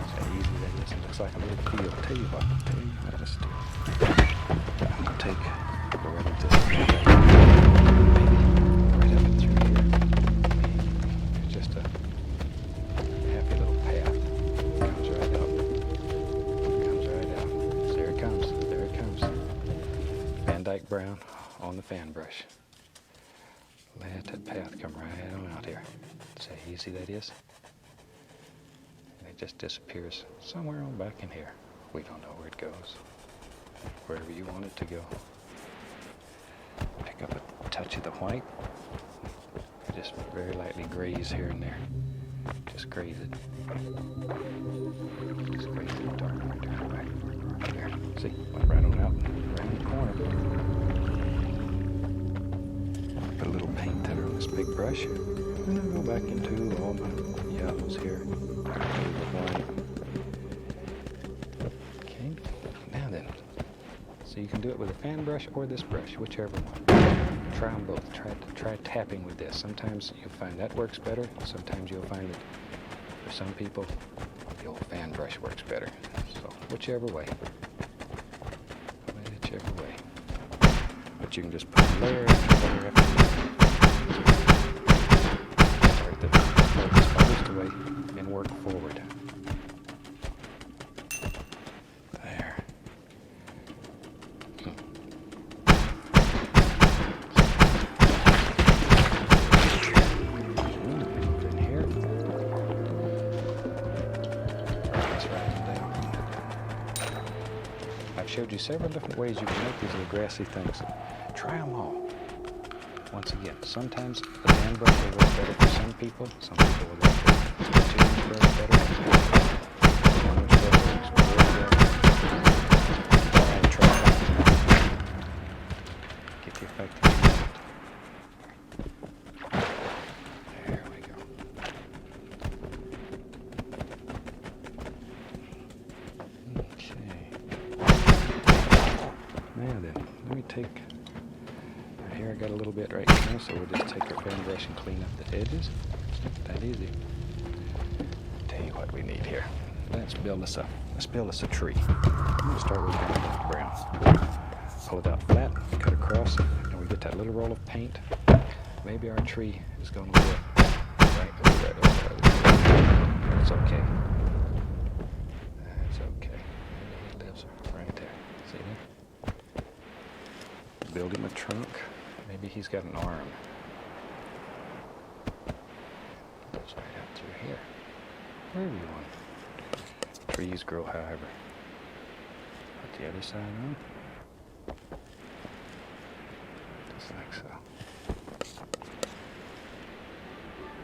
See how easy that is? It looks like a little field. Tell you what, let's do. I'm going to take, go right into this. Maybe right up and through here. It's just a happy little path. Comes right up. There it comes. Van Dyke brown on the fan brush. Let that path come right on out here. See how easy that is? And it just disappears somewhere on back in here. We don't know where it goes. Wherever you want it to go. Pick up a touch of the white. Just very lightly graze here and there. Just graze it. Just graze it dark right there. See, went right on out around the corner. Put a little paint thinner on this big brush. And then go back into all the yellows here. Okay, now then. So you can do it with a fan brush or this brush, whichever one. Try them both. Try tapping with this. Sometimes you'll find that works better. Sometimes you'll find that for some people, the old fan brush works better. So whichever way. Whichever way. But you can just put layer after layer after layer. Start the farthest away and work forward. There. In here. I've showed you several different ways you can make these little grassy things. Try them all. Once again, sometimes the hand brush will work better for some people. Some people will like the 2-inch brush better. 1-inch brush works really well. got a little bit right now, so we'll just take our fan brush and clean up the edges. It's not that easy. Tell you what we need here. Let's build us a tree. I'm going to start with brown. Pull it out flat, cut across, and we get that little roll of paint. Maybe our tree is going to live right over there. That's okay. That's okay. He lives right there. See that? Build him a trunk. Maybe he's got an arm. Goes right out through here. Wherever you want. Trees grow however. Put the other side on. Just like so.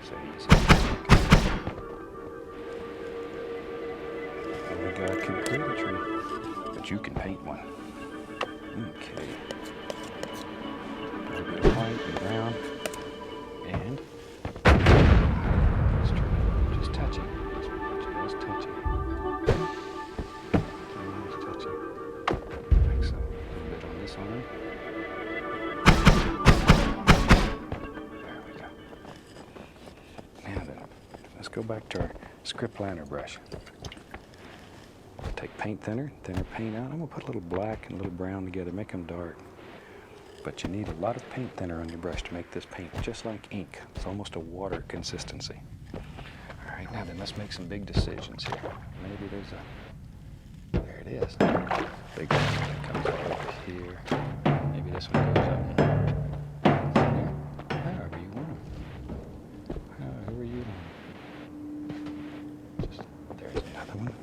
So easy. Only God can create a tree, but you can paint one. Okay. A little bit of white and brown, and this tree. Just touch it. Just touch it. Just touch it. Like so. A little bit on this arm. There we go. Now then, let's go back to our script liner brush. Take paint thinner paint out. I'm going to put a little black and a little brown together, make them dark. But you need a lot of paint thinner on your brush to make this paint just like ink. It's almost a water consistency. All right, now then let's make some big decisions here. Maybe there it is. Big one that comes all over here. Maybe this one goes up. However you want. However you want. Just, there's another one.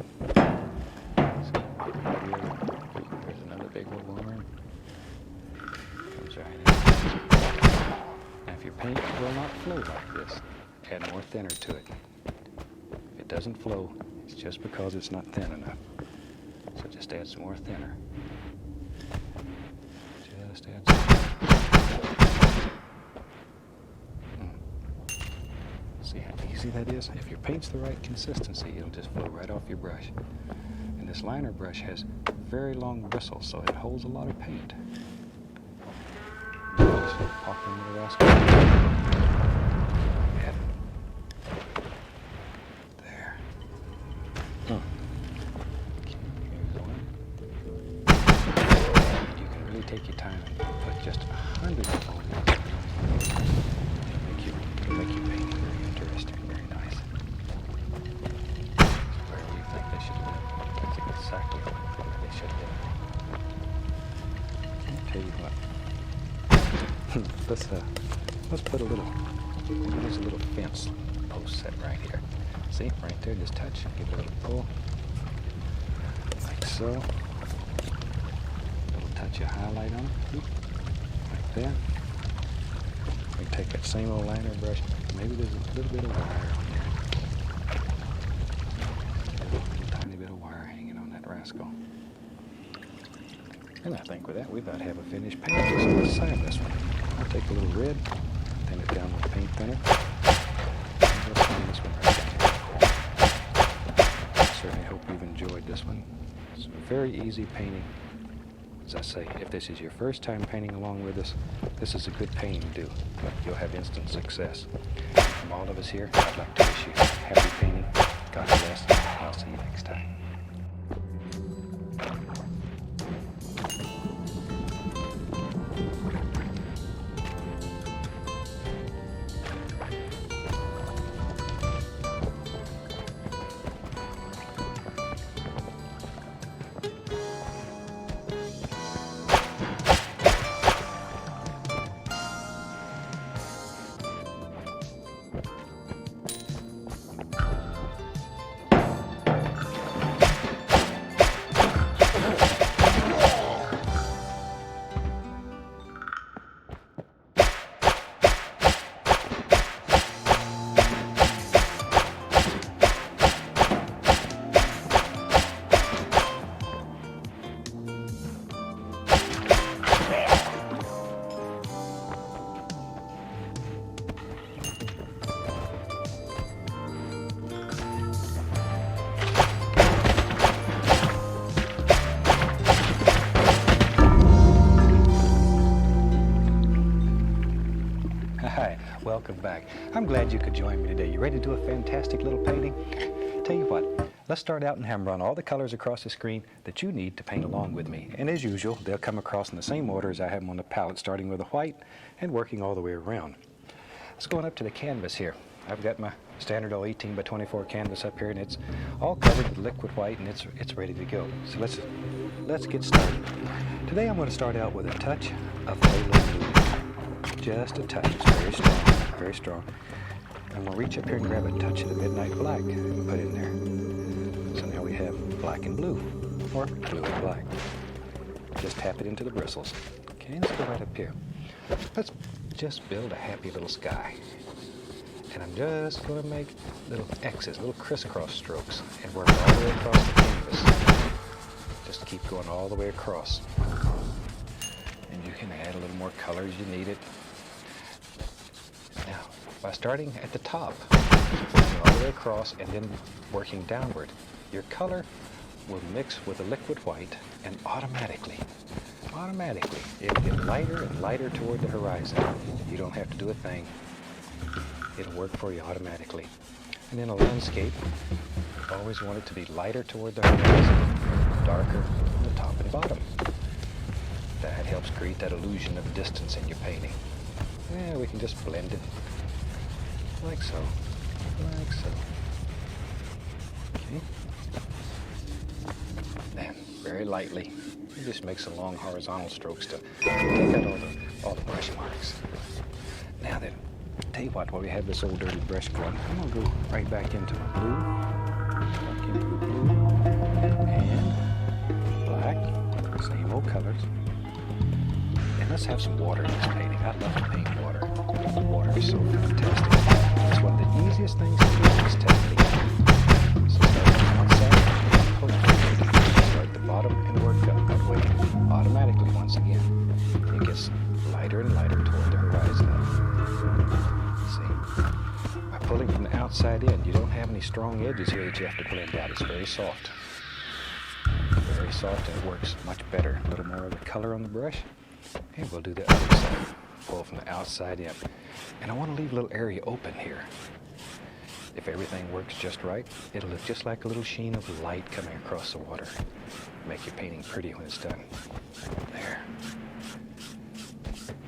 There's another big little arm. Comes right in. Now if your paint will not flow like this, add more thinner to it. If it doesn't flow, it's just because it's not thin enough. So just add some more thinner. Just add some. See how easy that is? If your paint's the right consistency, it'll just flow right off your brush. And this liner brush has very long bristles, so it holds a lot of paint. Just pop into the rascal. Add. There. Here's one. You can really take your time and put just 100 of on it. It'll make your painting very interesting, very nice. Where do you think they should live? That's exactly where they should live. I'll tell you what. Let's put a little, there's a little fence post set right here. See, right there, just touch, give it a little pull. Like so. A little touch of highlight on it. Like that. We can take that same old liner brush. Maybe there's a little bit of wire on there. A little tiny bit of wire hanging on that rascal. And I think with that, we about have a finished paint. So let's sign this one. I'll take a little red, thin it down with paint thinner. And we'll sign this one right down. I certainly hope you've enjoyed this one. It's a very easy painting. As I say, if this is your first time painting along with us, this is a good painting to do. You'll have instant success. From all of us here, I'd like to wish you happy painting. God bless. I'll see you next time. I'm glad you could join me today. You ready to do a fantastic little painting? Tell you what, let's start out and have them run all the colors across the screen that you need to paint along with me. And as usual, they'll come across in the same order as I have them on the palette, starting with the white and working all the way around. Let's go on up to the canvas here. I've got my standard old 18 by 24 canvas up here, and it's all covered with liquid white, and it's ready to go. So let's get started. Today I'm going to start out with a touch of phthalo blue. Just a touch. It's very strong, very strong. I'm going to reach up here and grab a touch of the midnight black and put in there. So now we have black and blue, or blue and black. Just tap it into the bristles. Okay, let's go right up here. Let's just build a happy little sky. And I'm just going to make little X's, little crisscross strokes, and work all the way across the canvas. Just keep going all the way across. And you can add a little more color as you need it. Now, by starting at the top, working all the way across and then working downward, your color will mix with the liquid white, and automatically, it'll get lighter and lighter toward the horizon. You don't have to do a thing. It'll work for you automatically. And in a landscape, always want it to be lighter toward the horizon, darker on the top and bottom. That helps create that illusion of distance in your painting. Yeah, we can just blend it like so, like so. Okay. Then, very lightly, you just make some long horizontal strokes to take out all the brush marks. Now then, tell you what, while we have this old dirty brush going, I'm going to go right back into my blue, back into the blue, and black, same old colors. And let's have some water in this painting. I love to paint water. Water is so fantastic. It's one of the easiest things to do in this technique. So start on the outside, start at the bottom, and work up that way automatically once again. It gets lighter and lighter toward the horizon. See, by pulling from the outside in, you don't have any strong edges here that you have to blend out. It's very soft. Very soft, and it works much better. A little more of the color on the brush. And we'll do the other side. Pull from the outside in. And I want to leave a little area open here. If everything works just right, it'll look just like a little sheen of light coming across the water. Make your painting pretty when it's done. There.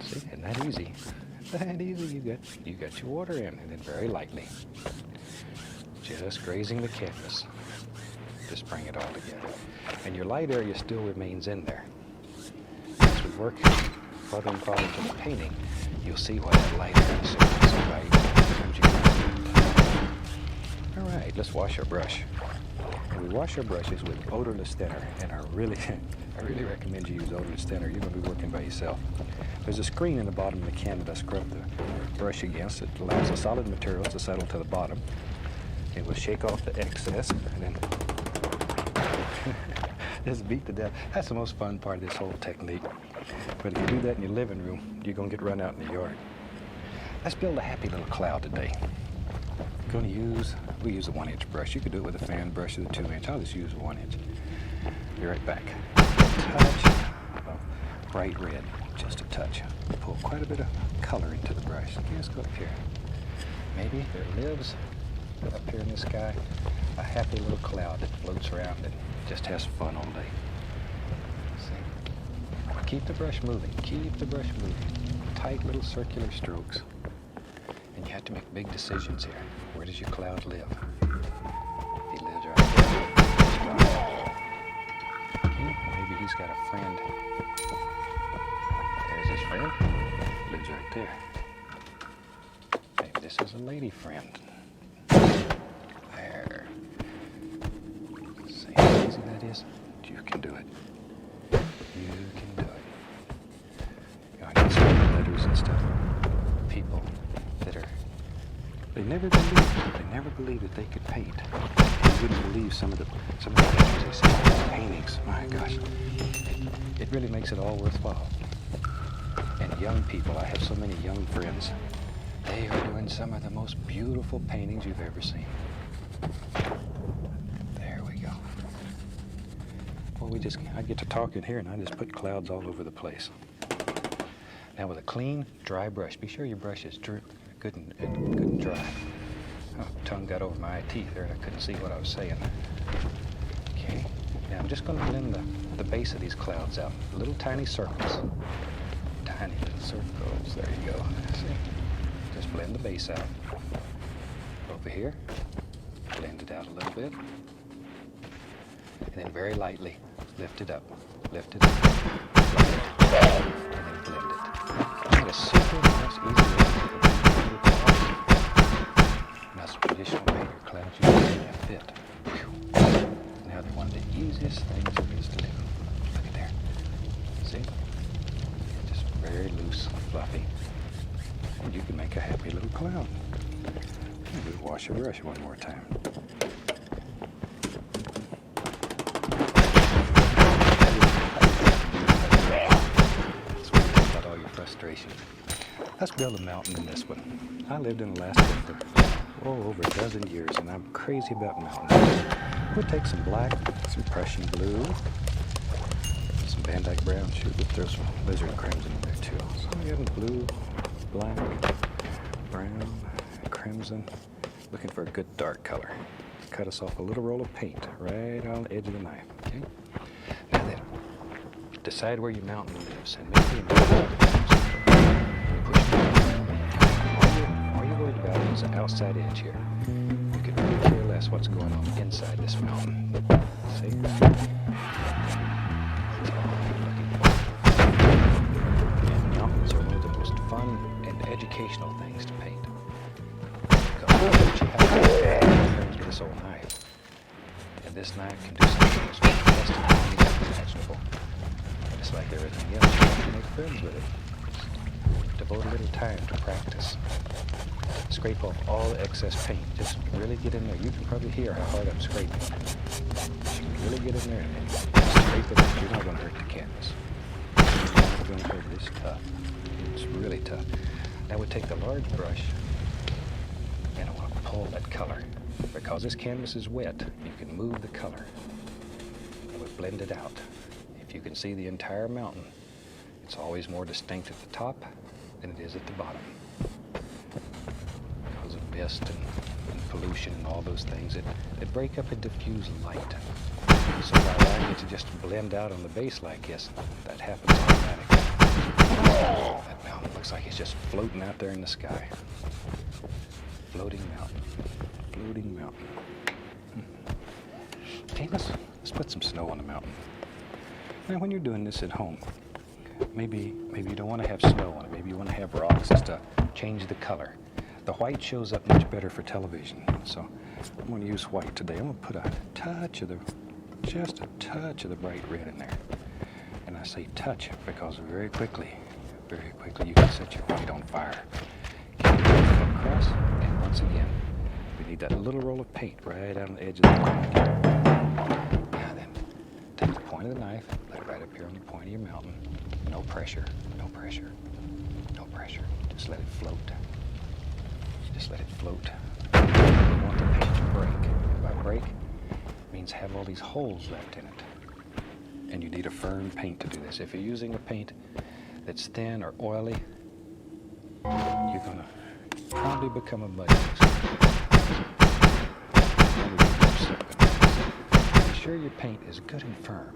See, isn't that easy? That easy. You got your water in, and then very lightly, just grazing the canvas. Just bring it all together. And your light area still remains in there. As we work farther and farther into the painting, you'll see why that light area is so bright. All right, let's wash our brush. And we wash our brushes with odorless thinner, and I really recommend you use odorless thinner. You're going to be working by yourself. There's a screen in the bottom of the canvas I scrub the brush against. It allows the solid materials to settle to the bottom. And we'll shake off the excess, and then just beat to death. That's the most fun part of this whole technique. But if you do that in your living room, you're going to get run out in the yard. Let's build a happy little cloud today. We use a 1-inch brush. You could do it with a fan brush or the 2-inch. I'll just use a 1-inch. Be right back. Touch of bright red, just a touch. Pull quite a bit of color into the brush. Okay, let's go up here. Maybe there lives up here in the sky a happy little cloud that floats around and just has fun all day. See? Keep the brush moving. Keep the brush moving. Tight little circular strokes. And you have to make big decisions here. Where does your cloud live? He lives right there. Okay, maybe he's got a friend. There's his friend. Lives right there. Maybe this is a lady friend. There. See how easy that is? You can do it. You can do it. I need some letters and stuff. People that are, they never believed that they could paint. They wouldn't believe some of the pictures they see, the paintings. My gosh, it really makes it all worthwhile. And young people, I have so many young friends. They are doing some of the most beautiful paintings you've ever seen. There we go. Well, I get to talking here, and I just put clouds all over the place. Now with a clean, dry brush, be sure your brush is and dry. Oh, tongue got over my teeth there and I couldn't see what I was saying. Okay, now I'm just going to blend the base of these clouds out. Little tiny circles. Tiny little circles. There you go. See? Just blend the base out. Over here, blend it out a little bit. And then very lightly lift it up. Lift it up. And then blend it. Make a super nice, easy way to blend your clouds. Now some traditional paper clouds, you can see that fit. Now they're one of the easiest things there is to do. Look at there. See? Just very loose, fluffy. And you can make a happy little cloud. Maybe wash your brush one more time. Frustration. Let's build a mountain in this one. I lived in Alaska for over a dozen years, and I'm crazy about mountains. We'll take some black, some Prussian blue, some Van Dyke brown. Shoot, we'll throw some lizard crimson in there too. So we got blue, black, brown, crimson. Looking for a good dark color. Cut us off a little roll of paint right on the edge of the knife. Okay. Now then, decide where your mountain lives, and maybe all you're worried about is the outside edge here. You could really care less what's going on inside this mountain. See? That's all you're looking for. And mountains are one of the most fun and educational things to paint. Because what you have with this old knife, and this knife can do something that's fantastic and imaginable. Just like everything else, you have to make friends with it. Devote a little time to practice. Scrape off all the excess paint. Just really get in there. You can probably hear how hard I'm scraping. You can really get in there and scrape it up. You're not going to hurt the canvas. You're not going to hurt it. It's tough. It's really tough. Now we take the large brush and I want to pull that color. Because this canvas is wet, you can move the color. And we blend it out. If you can see the entire mountain, it's always more distinct at the top than it is at the bottom. Because of mist and pollution and all those things, it break up and diffuse light. So by allowing it to just blend out on the base like this, that happens automatically. That mountain looks like it's just floating out there in the sky. Floating mountain. Floating mountain. Okay, let's put some snow on the mountain. Now, when you're doing this at home, maybe you don't want to have snow on it. Maybe you want to have rocks just to change the color. The white shows up much better for television, so I'm going to use white today. I'm going to put just a touch of the bright red in there. And I say touch because very quickly you can set your paint on fire. Okay, cut across, and once again, we need that little roll of paint right on the edge of the paint. Now then, take the point of the knife, let it right up here on the point of your mountain. No pressure, no pressure, no pressure. Just let it float. Just let it float. You want the paint to break. By break, it means have all these holes left in it. And you need a firm paint to do this. If you're using a paint that's thin or oily, you're gonna probably become a mud user. Be sure your paint is good and firm.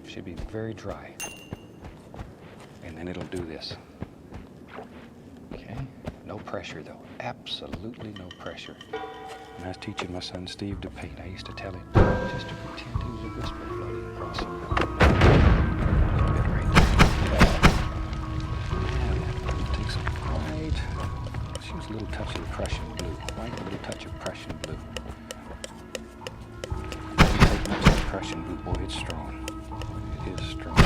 It should be very dry. And then it'll do this. Okay? No pressure though. Absolutely no pressure. When I was teaching my son Steve to paint, I used to tell him just to pretend he was a whisper floating across the mountain. A little bit right there. And take some white. Let's use a little touch of the Prussian blue. White, a little touch of Prussian blue. Don't take much of the Prussian blue. Boy, it's strong. It is strong.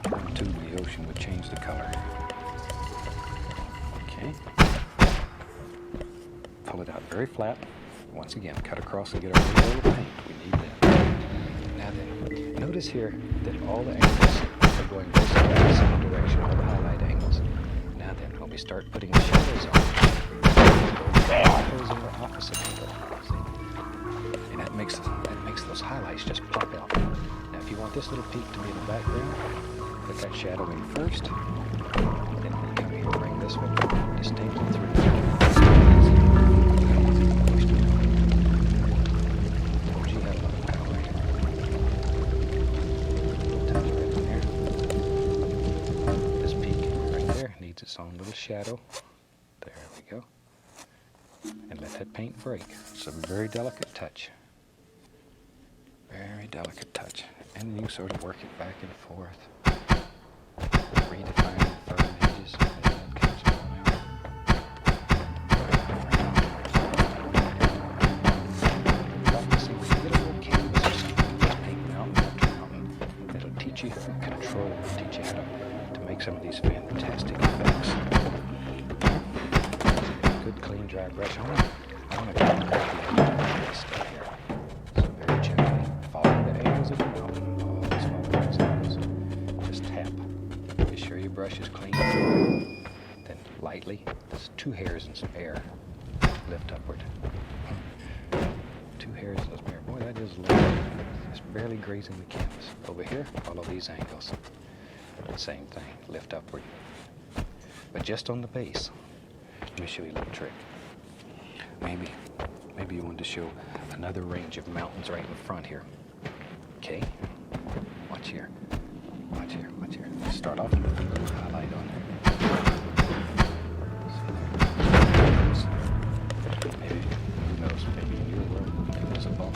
One tube in the ocean would change the color. Okay. Pull it out very flat. Once again, cut across and get our little roll of paint. We need that. Now then, notice here that all the angles are going basically in the same direction, all the highlight angles. Now then, when we start putting the shadows on, shadows in the opposite angle. See? And that makes those highlights just pop out. Now, if you want this little peak to be in the background, put that shadow in first. Then we come here and bring this one distinctly through. shadow. There we go. And let that paint break. It's a very delicate touch. Very delicate touch. And then you sort of work it back and forth. Redefine the firm edges. And catch it on out. See, when you get a little canvas or something, just paint mountain after mountain. It'll teach you control. It'll teach you how to make some of these fantastic effects. Good clean dry brush. I want to grab the edge stuff here. So very gently follow the angles of the mountain. Always follow those angles. Just tap. Be sure your brush is clean. Then lightly, just 2 hairs and some air. Lift upward. 2 hairs and some air. Boy, that is low. Just barely grazing the canvas. Over here, follow these angles. Same thing. Lift upward. But just on the base. Let me show you a little trick. Maybe you want to show another range of mountains right in front here. Okay? Watch here. Watch here. Watch here. Start off with a little highlight on there. See there? Maybe, who knows, maybe in your world, maybe there's a bump.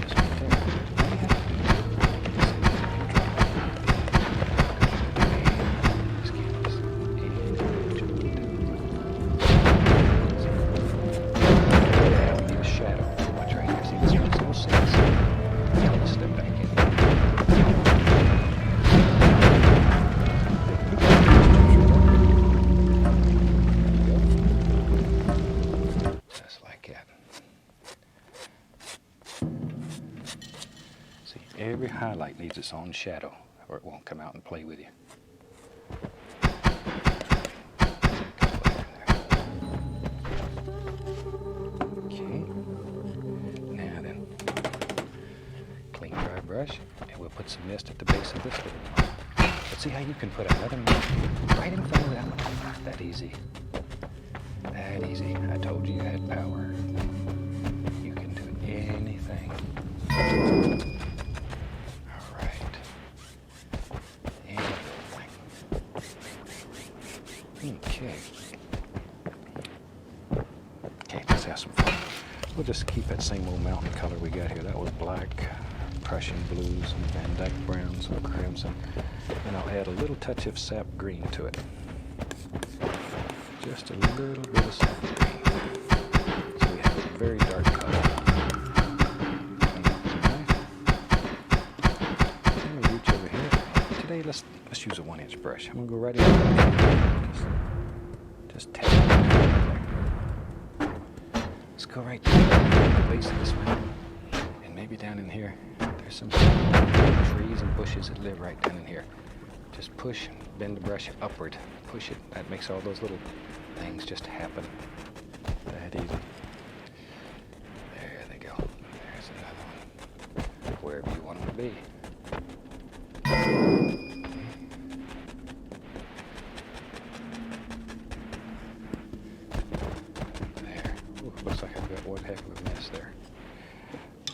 Just right there. All you have to do every highlight needs its own shadow, or it won't come out and play with you. Okay. Now then, clean dry brush, and we'll put some mist at the base of this little one. Let's see how you can put another mist right in front of that one. That easy. That easy. I told you you had power. You can do anything. Okay, let's have some fun. We'll just keep that same old mountain color we got here. That was black, Prussian blues, some Van Dyke browns, some crimson. And I'll add a little touch of sap green to it. Just a little bit of sap green. So we have a very dark color. Let me reach over here. Today, let's use a 1-inch brush. I'm gonna go right in. Just tap it. Let's go right down to the base of this mountain, and maybe down in here. There's some trees and bushes that live right down in here. Just push, bend the brush upward, push it. That makes all those little things just happen. That easy. There they go. There's another one. Wherever you want them to be. Looks like I've got one heck of a mess there.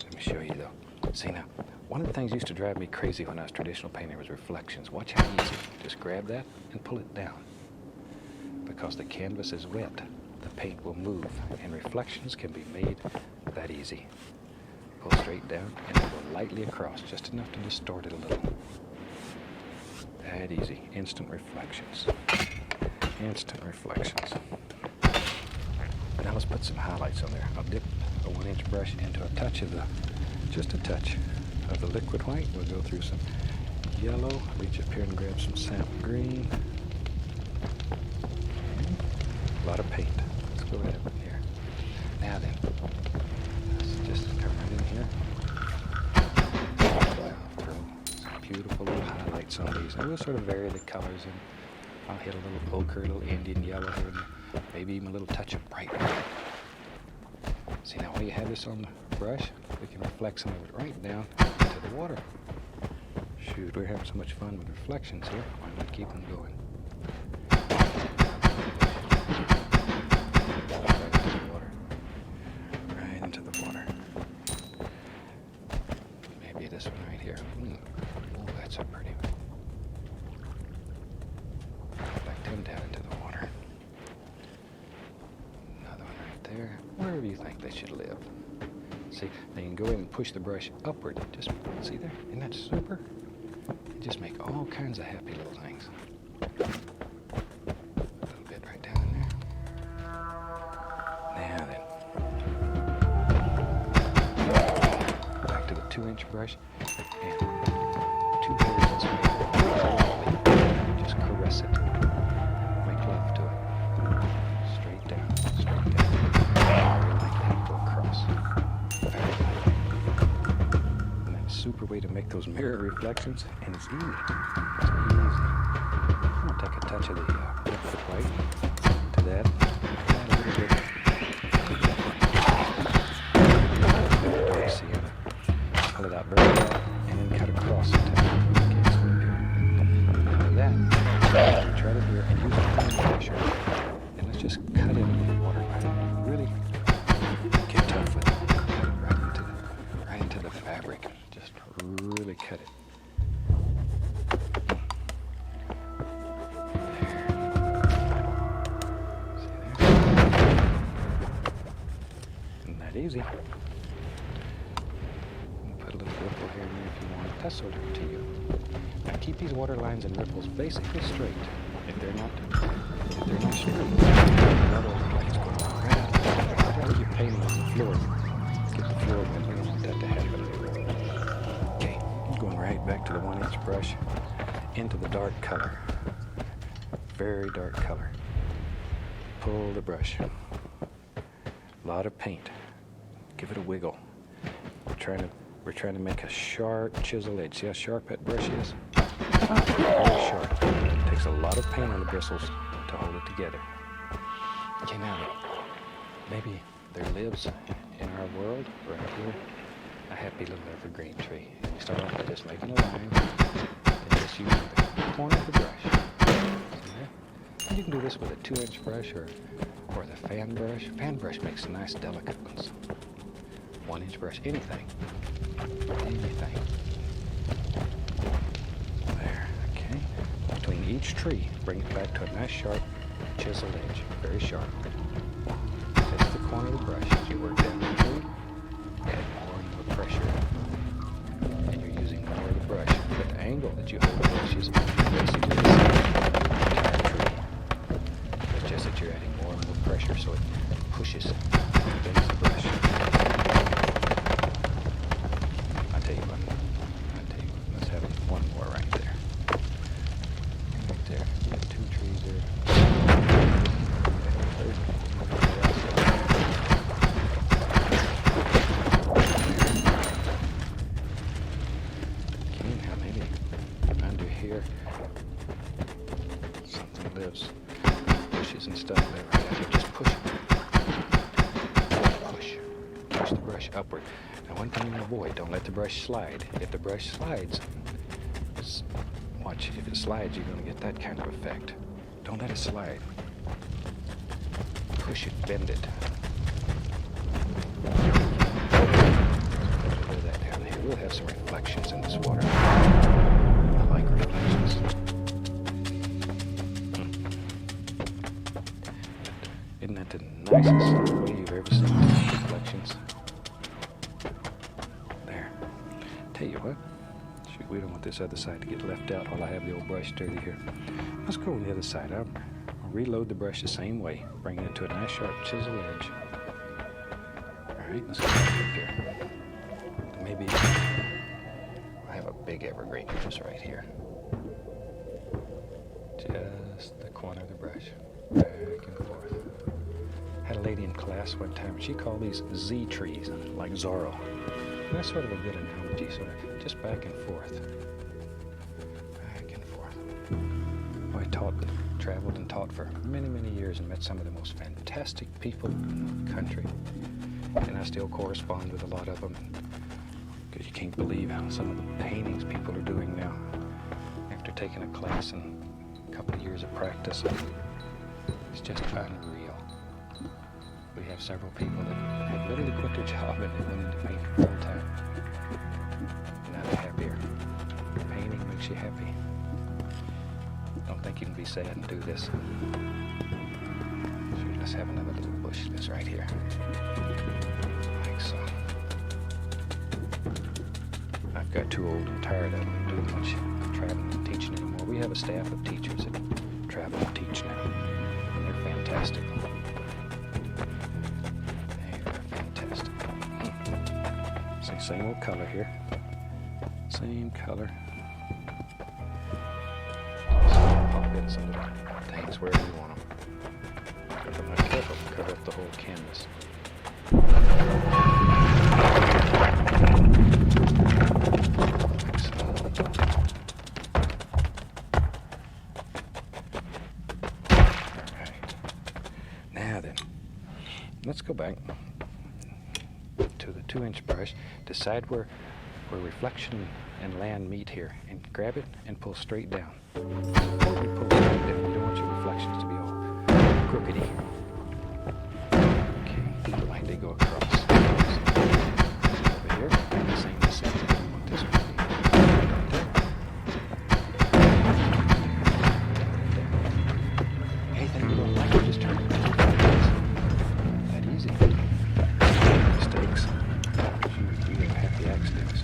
Let me show you though. See now, one of the things that used to drive me crazy when I was traditional painting was reflections. Watch how easy. Just grab that and pull it down. Because the canvas is wet, the paint will move, and reflections can be made that easy. Pull straight down and go lightly across, just enough to distort it a little. That easy. Instant reflections. Instant reflections. Now let's put some highlights on there. I'll dip a 1-inch brush into a touch of just a touch of the liquid white. We'll go through some yellow. Reach up here and grab some sap green. A lot of paint. Let's go ahead in here. Now then, let's just come right in here. Throw some beautiful little highlights on these. And we'll sort of vary the colors, and I'll hit a little ochre, a little Indian yellow here, and maybe even a little touch of bright red. See, now while you have this on the brush, we can reflect some of it right down into the water. Shoot, we're having so much fun with reflections here. Why not keep them going? Right into the water. Maybe this one right here. Oh, that's a pretty one. Reflect him down into do you think they should live? See, now you can go in and push the brush upward. Just see there? Isn't that super? You just make all kinds of happy little things. A little bit right down in there. Now then. Back to the 2-inch brush and 2 hairs this way. Just caress it. Make love to it. Straight down, straight down. Very lightly go across. Very lightly. And that's a super way to make those mirror reflections, and it's easy. It's really easy. I'm going to take a touch of the liquid white to that. Add a little bit. Dark sienna. Pull it out very well, and then cut across it. That, try it here and use a fine pressure, and let's just cut in with the water line. Really get tough with it. Cut it right into the fabric. Just really cut it. There. See there? Isn't that easy? Put a little ripple here and there if you want. That's sort of to you. Now keep these water lines and ripples basically straight. If they're not straight, the water like it's going right out. Try to keep painting on the floor. Get the floor bent. We don't want that to happen. Okay, going right back to the 1-inch brush into the dark color. Very dark color. Pull the brush. A lot of paint. Give it a wiggle. We're trying to make a sharp chisel edge. See how sharp that brush is? Very sharp. It takes a lot of paint on the bristles to hold it together. Okay, now maybe there lives in our world right here a happy little evergreen tree. And we start off by just making a line and just using the corner of the brush. And you can do this with a 2-inch brush or the fan brush. Fan brush makes nice delicate ones. 1-inch brush, anything. Anything. There, okay. Between each tree, bring it back to a nice sharp chiseled edge, very sharp. That's the corner of the brush. As you work down the tree, add more and more pressure. And you're using more of the brush. But the angle that you hold the brush is basically the same for the entire tree. It's just that you're adding more and more pressure so it pushes against the brush. I'll tell you what, let's have one more right there. Right there, you got 2 trees there. Okay, now maybe under here, something lives. Bushes and stuff there, right out here. Just push it. Push the brush upward. Now one thing to avoid, don't let the brush slide. If the brush slides, watch, if it slides, you're going to get that kind of effect. Don't let it slide. Push it, bend it. Put that down here. We'll have some reflections in this water. I like reflections. Isn't that the nicest way you've ever seen reflections? There. Tell you what. Shoot, we don't want this other side to get left out while I have the old brush dirty here. Let's go on the other side. I'll reload the brush the same way. Bring it to a nice sharp chisel edge. Alright, let's go back up here. Maybe I have a big evergreen just right here. Just the corner of the brush. Back and forth. Had a lady in class one time, she called these Z trees, like Zorro. And that's sort of a good analogy, sort of just back and forth. Back and forth. I traveled and taught for many, many years and met some of the most fantastic people in the country. And I still correspond with a lot of them. Because you can't believe how some of the paintings people are doing now. After taking a class and a couple of years of practice, it's just unreal. We have several people that have literally quit their job and they went into painting full time. Now they're happier. Painting makes you happy. Don't think you can be sad and do this. Shoot, let's have another little bush that's right here. Like so. I've got too old and tired of doing much traveling and teaching anymore. We have a staff of teachers that travel and teach now. And they're fantastic. They're fantastic. See, same old color here. Same color. Pop in some little things wherever you want them. If I'm not careful, cover up the whole canvas. Now then, let's go back to the 2-inch brush, decide where reflection and land meet here, and grab it and pull straight down. You pull straight down. You don't want your reflections to be all crookedy. Okay, like they go across. Over here, the same thing. I want this one. Anything you don't like, you just turn it around. That easy. Mistakes. You never have the accidents.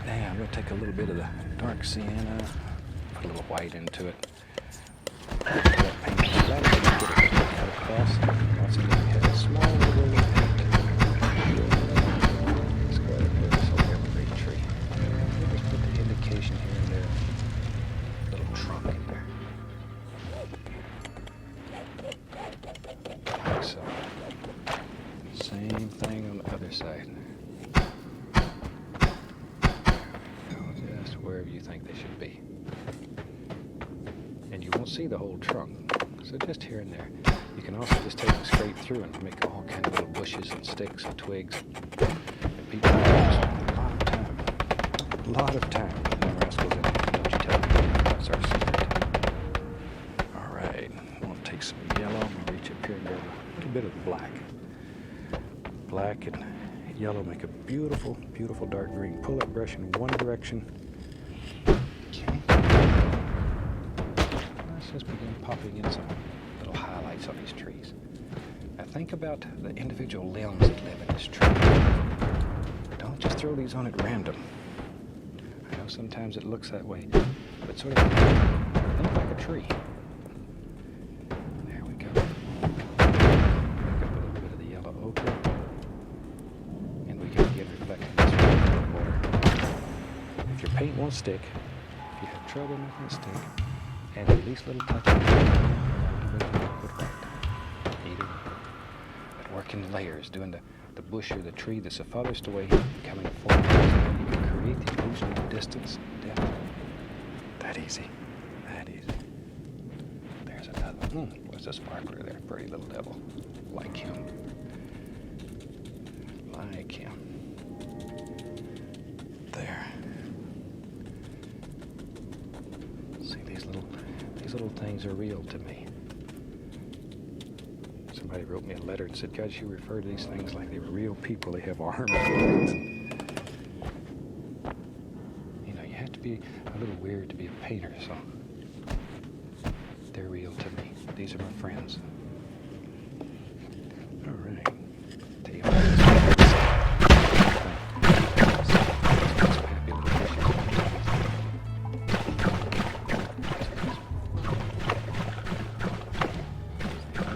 Now I'm going to take a little bit of the dark sienna, put a little white into it. Once again, we have a small little paint. Let's go ahead and put this whole evergreen tree. Just put the indication here and there. Little trunk in there. Like so. Same thing on the other side. Just wherever you think they should be. And you won't see the whole trunk, so just here and there. You can also just take it straight through and make all kinds of little bushes and sticks and twigs. And people just a lot of time. Never else goes in. Don't you tell me. That's our secret. All right, I'm going to take some yellow. I'm going to reach up here and grab a little bit of black. Black and yellow make a beautiful, beautiful dark green. Pull that brush in one direction. Okay. Let's just begin popping in some little highlights on these trees. Now think about the individual limbs that live in this tree. Don't just throw these on at random. I know sometimes it looks that way, but sort of think like a tree. There we go. Pick up a little bit of the yellow ochre. And we can get reflecting this way in the water. If your paint won't stick, if you have trouble making it stick, add at least a little touch of liquid white. Either but work in layers, doing the bush or the tree that's the farthest away, coming forward. You can create the illusion of distance, depth. That easy. That easy. There's another one. What's a sparkler there? Pretty little devil. Like him. Like him. There. See, these little things are real to me. Somebody wrote me a letter and said, God, you refer to these things like they were real people. They have arms and legs. You know, you have to be a little weird to be a painter, so they're real to me. These are my friends. All right. Tell you what,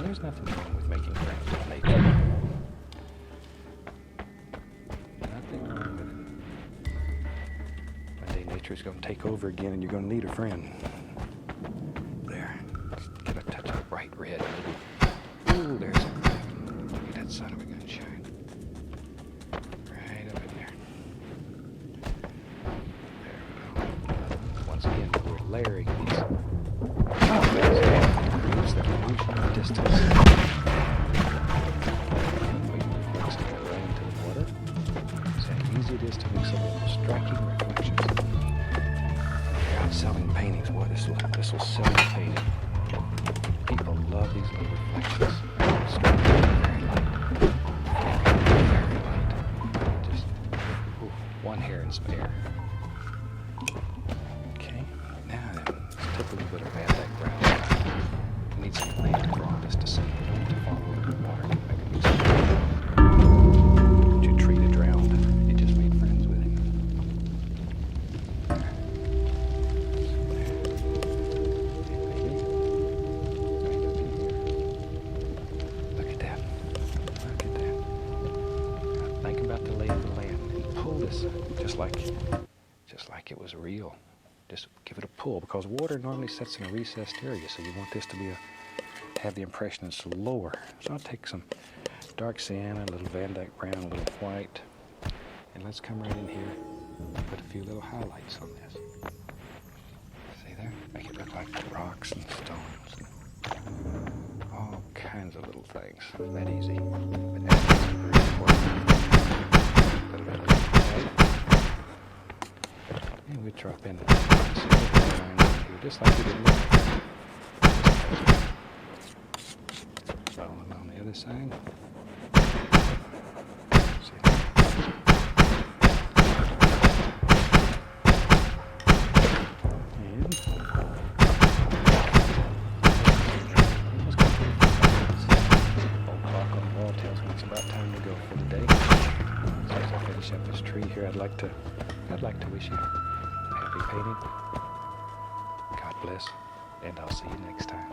there's nothing wrong with making friends with nature. Nothing wrong with it. One day nature's going to take over again and you're going to need a friend. There. Get a touch of bright red. Ooh, there's some red. Look at that sun of a gun shine. Right up in there. There we go. Once again, we're layering these. Increase the illusion of distance. Reflects to go right into the water. See how easy it is to make some little striking reflections. You're out selling paintings. Boy, this will sell your painting. People love these little reflections. Very light. just like it was real. Just give it a pull, because water normally sets in a recessed area, so you want this to be have the impression it's lower. So I'll take some dark sienna, a little Van Dyke brown, a little white, and let's come right in here and put a few little highlights on this. See there? Make it look like rocks and stones and all kinds of little things. It's that easy. But that's very important. A little bit of white. And we drop in just like we did before. Follow on the other side. See that? And old clock on the wall tells me it's about time to go for the day. So as I finish up this tree here, I'd like to wish you a happy painting. God bless, and I'll see you next time.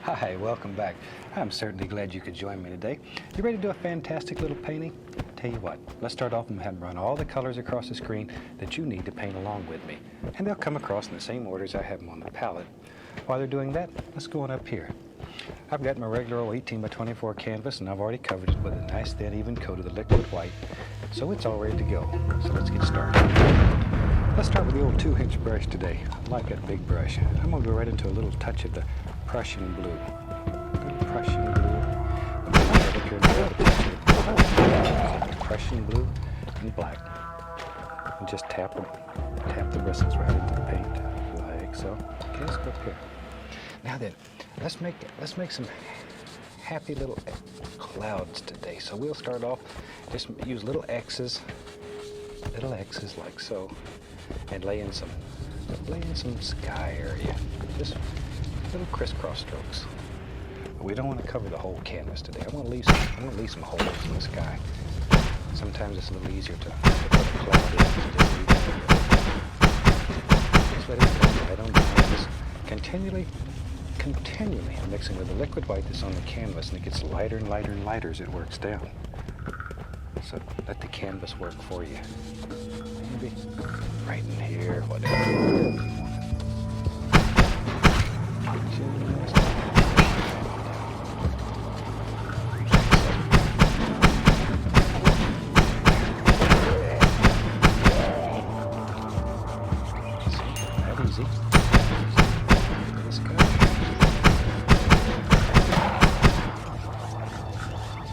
Hi, welcome back. I'm certainly glad you could join me today. You ready to do a fantastic little painting? Tell you what, let's start off and have run all the colors across the screen that you need to paint along with me. And they'll come across in the same order as I have them on the palette. While they're doing that, let's go on up here. I've got my regular old 18 by 24 canvas, and I've already covered it with a nice thin even coat of the liquid white, so it's all ready to go. So let's get started. Let's start with the old 2-inch brush today. I like that big brush. I'm going to go right into a little touch of the Prussian blue. Good Prussian blue. Prussian blue and black. And just tap the bristles right into the paint, like so. Okay, let's go up here. Now then, let's make some happy little clouds today. So we'll start off, just use little X's like so, and lay in some sky area. Just little crisscross strokes. We don't want to cover the whole canvas today. I want to leave some holes in the sky. Sometimes it's a little easier to put a cloud in and just let it go right on down. Just continually mixing with the liquid white that's on the canvas, and it gets lighter and lighter and lighter as it works down. So let the canvas work for you. Maybe right in here, whatever.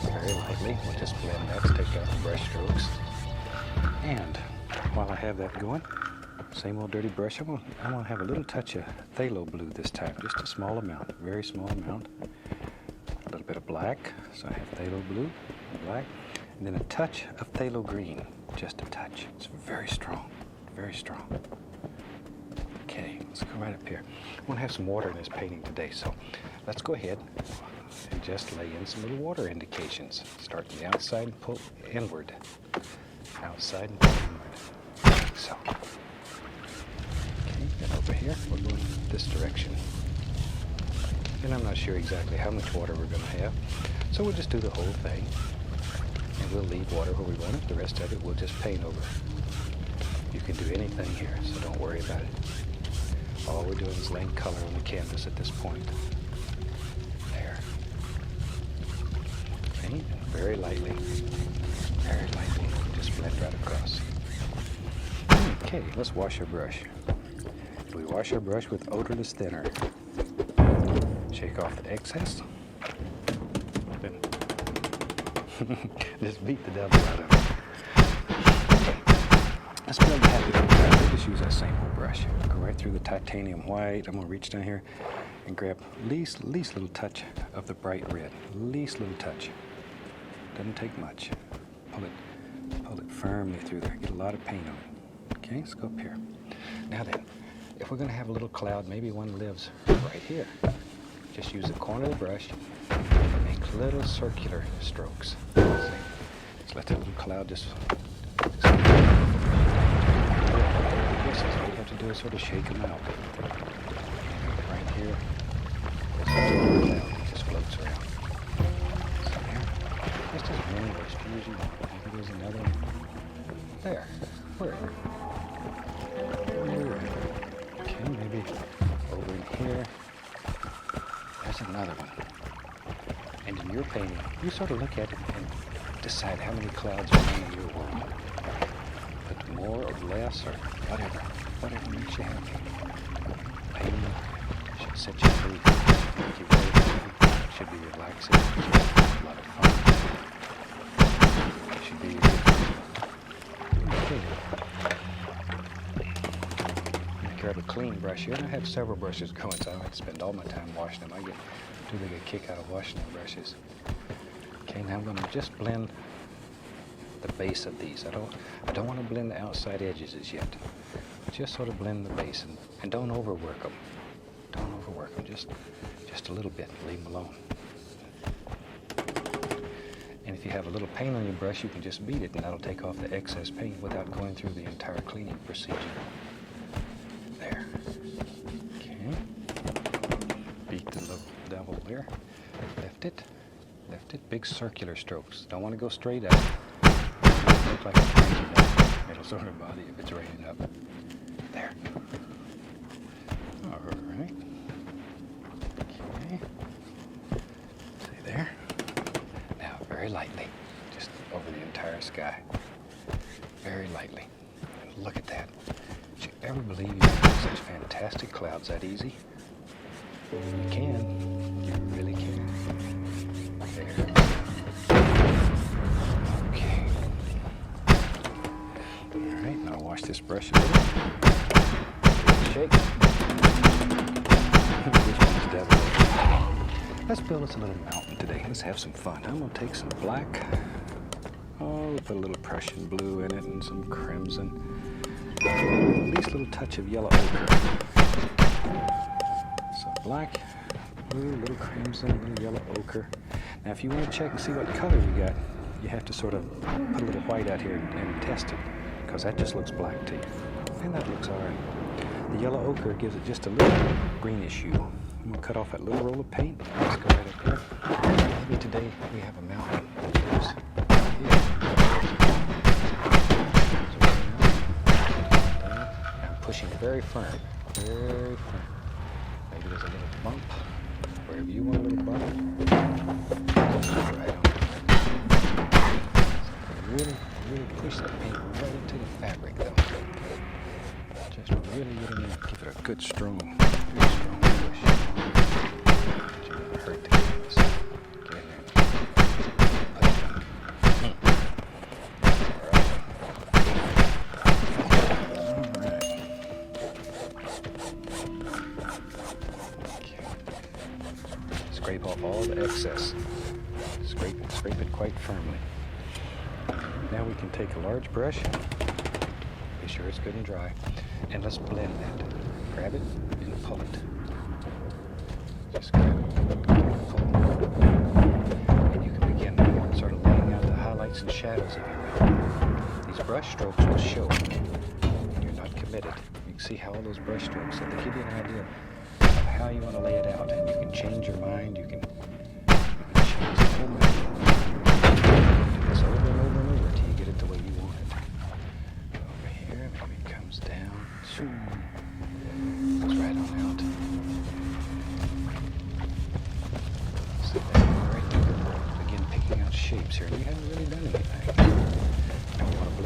Very lightly, we'll just blend that to take out the brush strokes. And while I have that going, same old dirty brush, I want to have a little touch of phthalo blue this time, just a small amount, a very small amount. A little bit of black, so I have phthalo blue, black, and then a touch of phthalo green, just a touch. It's very strong, very strong. Okay, let's go right up here. I want to have some water in this painting today, so let's go ahead and just lay in some little water indications. Start from the outside and pull inward. Outside and pull inward. So, okay, then over here, we're going this direction. And I'm not sure exactly how much water we're going to have, so we'll just do the whole thing. And we'll leave water where we want it. The rest of it we'll just paint over. You can do anything here, so don't worry about it. All we're doing is laying color on the canvas at this point. There. Paint very lightly, just blend right across. Okay, let's wash our brush. We wash our brush with odorless thinner. Shake off the excess. Then just beat the devil out of it. Let's build a happy little brush. We'll just use that same old brush. Go right through the titanium white. I'm gonna reach down here and grab least little touch of the bright red. Least little touch. Doesn't take much. Pull it firmly through there. Get a lot of paint on it. Okay, let's go up here. Now then, if we're gonna have a little cloud, maybe one lives right here. Just use the corner of the brush and make little circular strokes. Just let that little cloud just all you have to do is sort of shake them out. Right here, there's a little cloud that just floats around. So there, just as many or as few as you want. Maybe there's another one. There, wherever. Okay, maybe over in here. There's another one. And in your painting, you sort of look at it and decide how many clouds are in your world. But more or less or whatever makes you happy. Painting should set you free, make you very happy. It should be relaxing, a lot of fun. It should be okay. Grab a clean brush here, and I have several brushes going, so I don't have to spend all my time washing them. I get too big a kick out of washing the brushes. Okay, now I'm going to just blend the base of these. I don't want to blend the outside edges as yet. Just sort of blend the base, and don't overwork them. Don't overwork them. Just a little bit. Leave them alone. And if you have a little paint on your brush, you can just beat it, and that'll take off the excess paint without going through the entire cleaning procedure. There. Okay. Beat the little devil there. Lift it. Big circular strokes. Don't want to go straight up. Look like it's raining up. It'll sort of bother you if it's raining up. There. All right. Okay. See there? Now, very lightly, just over the entire sky. Very lightly. And look at that. Did you ever believe you could make such fantastic clouds that easy? You can. You really can. There. Okay. All right, now wash this brush a little. Shake. Which one's devil? Let's build us a little mountain today. Let's have some fun. I'm gonna take some black. Oh, put a little Prussian blue in it and some crimson. At least a little touch of yellow ochre. So black, blue, a little crimson, a little yellow ochre. Now if you want to check and see what color you got, you have to sort of put a little white out here and test it, because that just looks black to you. And that looks all right. The yellow ochre gives it just a little greenish hue. I'm going to cut off that little roll of paint. Let's go right up there. Maybe today we have a mountain. I'm pushing very firm. Very firm. Maybe there's a little bump. Wherever you want a little bump. Right on. So really push that paint right into the fabric though. Just really give it a good strong push. Don't you want to hurt the canvas. Get in there. Put it down. Scrape off all the excess. Scrape it quite firmly. Now we can take a large brush, be sure it's good and dry, and let's blend that. Grab it and pull it. Just grab it and pull it. And you can begin sort of laying out the highlights and shadows of your mountain. These brush strokes will show when you're not committed. You can see how all those brush strokes, so they give you an idea of how you want to lay it out, and you can change your mind. You can change the whole mountain. Do this over and over and over until you get it the way you want it. Over here, maybe it comes down. Goes right on.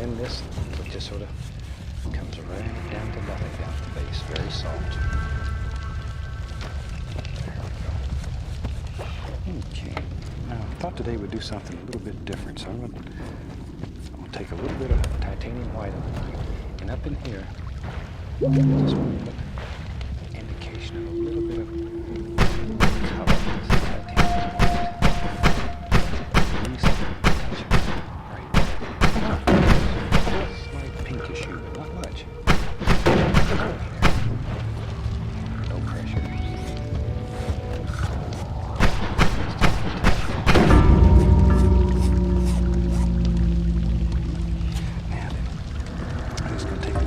then this just sort of comes right down to nothing, down at the base, very soft. There we go. Okay. Now, I thought today we'd do something a little bit different, so I'm going to take a little bit of titanium white and up in here, just want to put indication of a little bit of color. Titanium white. At least a touch of it right there. Slight pinkish hue, but not much. No pressure.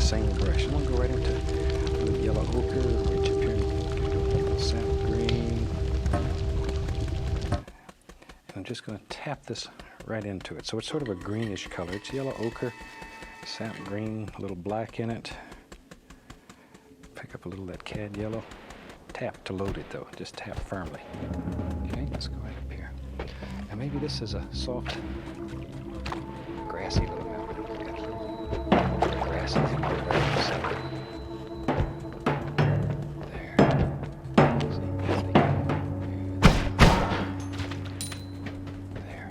Same brush. I'm going to go right into a little yellow ochre, reach up here and a little sap green. And I'm just going to tap this right into it. So it's sort of a greenish color. It's yellow ochre, sap green, a little black in it. Pick up a little of that cad yellow. Tap to load it though. Just tap firmly. Okay, let's go right up here. Now maybe this is a soft, grassy little mountain. There. See, there.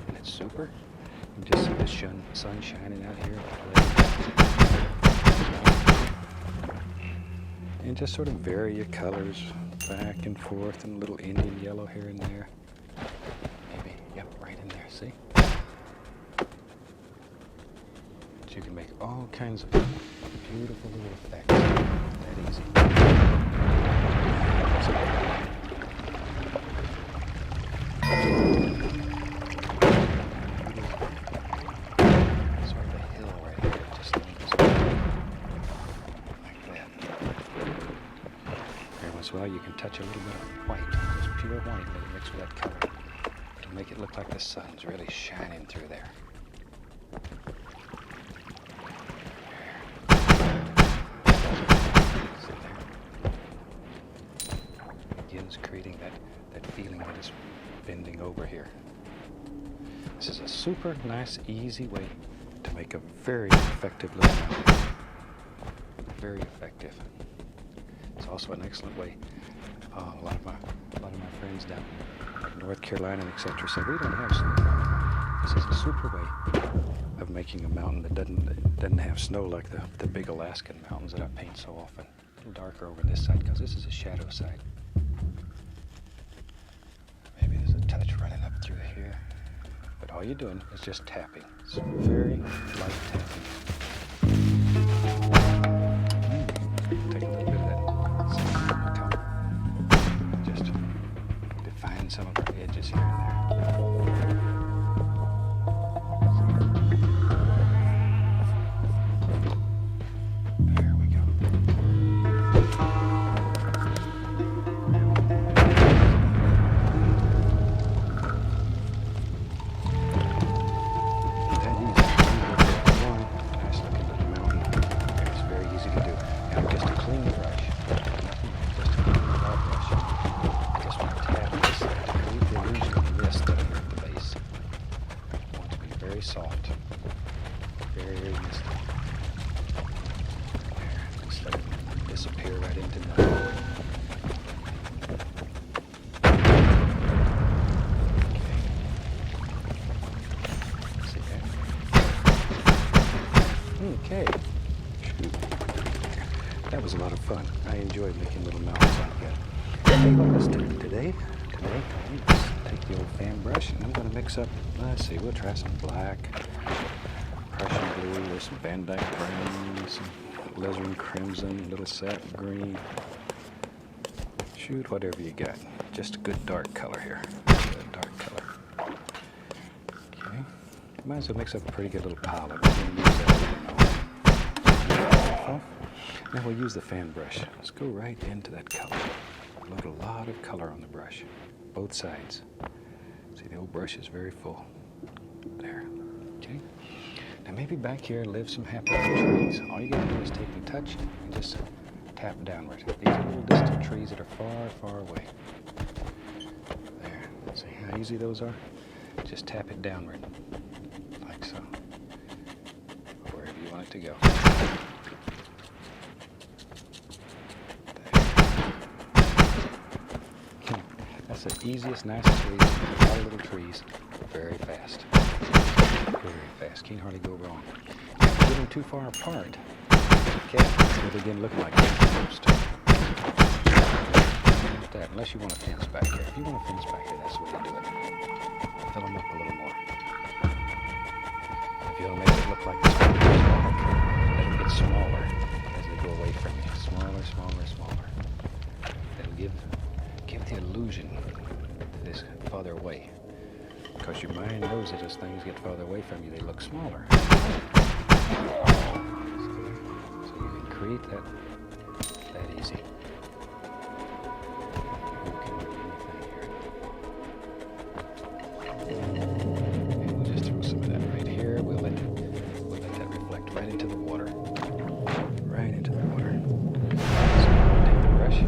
And it's super. You can just see the sun shining out here. And just sort of vary your colors back and forth, and a little Indian yellow here and there. Maybe, yep, right in there, see? You can make all kinds of beautiful little effects. That easy. Sort of a hill right here, just like that. Every once in a while you can touch a little bit of white, just pure white, let it mix with that color. It'll make it look like the sun's really shining through there. Creating that feeling that is bending over here. This is a super nice, easy way to make a very effective little mountain. Very effective. It's also an excellent way. A lot of my friends down in North Carolina and etc. say we don't have snow. This is a super way of making a mountain that doesn't have snow like the big Alaskan mountains that I paint so often. A little darker over this side because this is a shadow side. Touch running up through here, but all you're doing is just tapping. It's very light tapping. Take a little bit of that color, just define some of our edges here and there. There we go. Soft, very misty. There, just let it disappear right into nothing. Okay. See that? Okay. Shoot. That was a lot of fun. I enjoyed making little mountains like that. Hey, what let's do today? Let's take the old fan brush and I'm going to mix up, let's see, we'll try some black, Prussian blue, or some Van Dyke brown, some alizarin crimson, a little sap green. Shoot, whatever you got. Just a good dark color here. Good dark color. Okay. Might as well mix up a pretty good little palette. We're going to use that. Now we'll use the fan brush. Let's go right into that color. Load a lot of color on the brush. Both sides. See, the old brush is very full. There. Okay. Now maybe back here live some happy trees. All you gotta do is take and touch and just tap downward. These are little distant trees that are far, far away. There. See how easy those are? Just tap it downward, like so. to go. That's the easiest, nicest way to do a lot of little trees very fast. Very fast. Can't hardly go wrong. If you get them too far apart, okay, they begin looking like post. That, unless you want a fence back here. If you want a fence back here, that's the way to do it. Fill them up a little more. If you want to make it look like this, let them get smaller as they go away from you. Smaller, smaller, smaller. It'll give the illusion that it's farther away. Because your mind knows that as things get farther away from you, they look smaller. So you can create that easy. You can do anything here. And we'll just throw some of that right here. We'll let that reflect right into the water. Right into the water. So take the brush,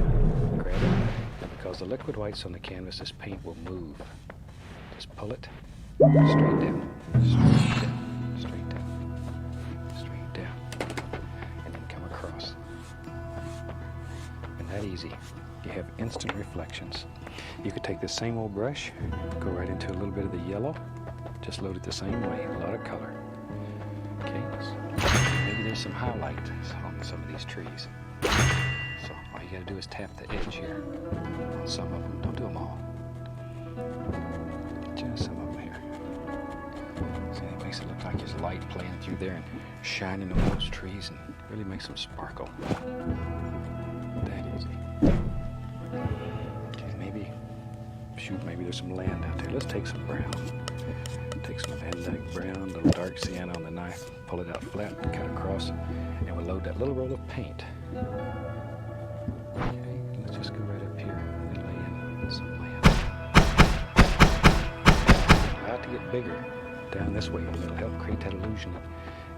grab it. Because the liquid whites on the canvas, this paint will move. Just pull it straight down, straight down, straight down, straight down, and then come across. And that easy. You have instant reflections. You could take this same old brush, go right into a little bit of the yellow, just load it the same way, a lot of color. Okay, so maybe there's some highlight on some of these trees. So all you gotta do is tap the edge here on some of them. Don't do them all. Just some of them here. See, it makes it look like there's light playing through there and shining on those trees and really makes them sparkle. That easy. Okay, maybe there's some land out there. Let's take some brown. Take some Van Dyke brown, little dark sienna on the knife, pull it out flat, cut across, and we'll load that little roll of paint. Okay, let's just go right up here and lay in some land. About to get bigger down this way, but it'll help create that illusion that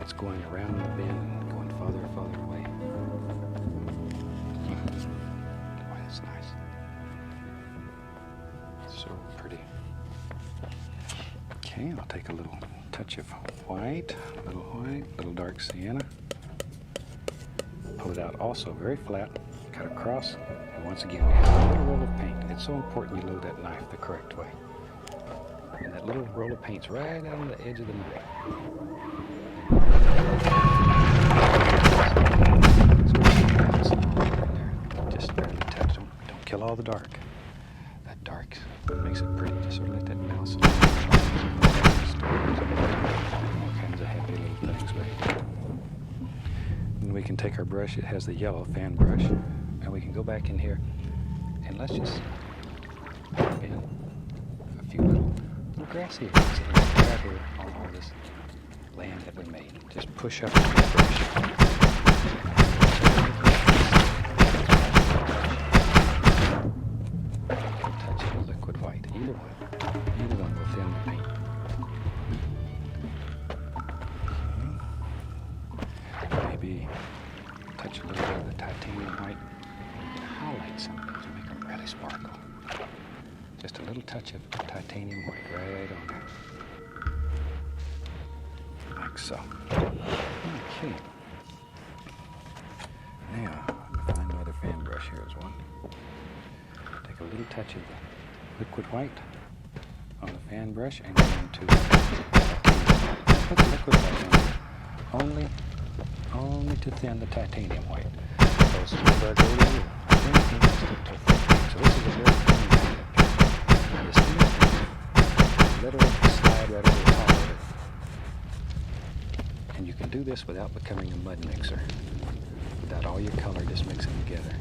it's going around the bend and going farther and farther away. Boy, that's nice. So pretty. Okay, I'll take a little touch of white, little dark sienna. Pull it out also very flat, cut across, and once again we have a little roll of paint. It's so important you load that knife the correct way. And that little roll of paint's right out on the edge of the knife. Just barely touch. Don't kill all the dark. That dark makes it pretty. Just sort of let that mouse. All kinds of happy little things with it. And we can take our brush. It has the yellow fan brush, and we can go back in here and let's just pop in a few little grassy areas right here on all this land that we made. Just push up with the brush. Touch of liquid white. Either one will thin the paint. Maybe touch a little bit of the titanium white and highlight some of those and make them really sparkle. Just a little touch of titanium white right on there. Like so. Okay. Now, let me find another fan brush. Here's one. Take a little touch of the liquid white on the fan brush and go into put the liquid white on only to thin the titanium white. Because remember I go to you. Everything has to stick to thick. So this is a very thin paint. Now this thin paint, let it slide right over the top of it. And you can do this without becoming a mud mixer. Without all your color just mixing together.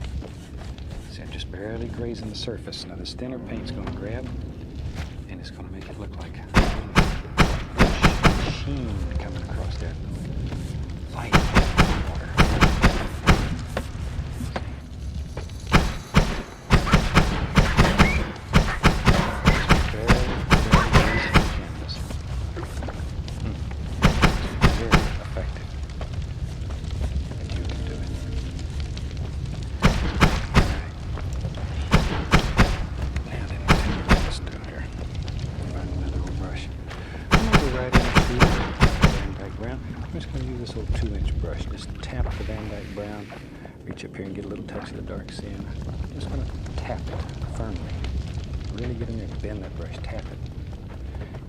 See, I'm just barely grazing the surface. Now this thinner paint's going to grab and it's going to make it look like sheen coming across that light water. I'm just going to use this little 2-inch brush. Just tap the Van Dyke brown. Reach up here and get a little touch of the dark sienna. I'm just going to tap it firmly. Really get in there and bend that brush. Tap it.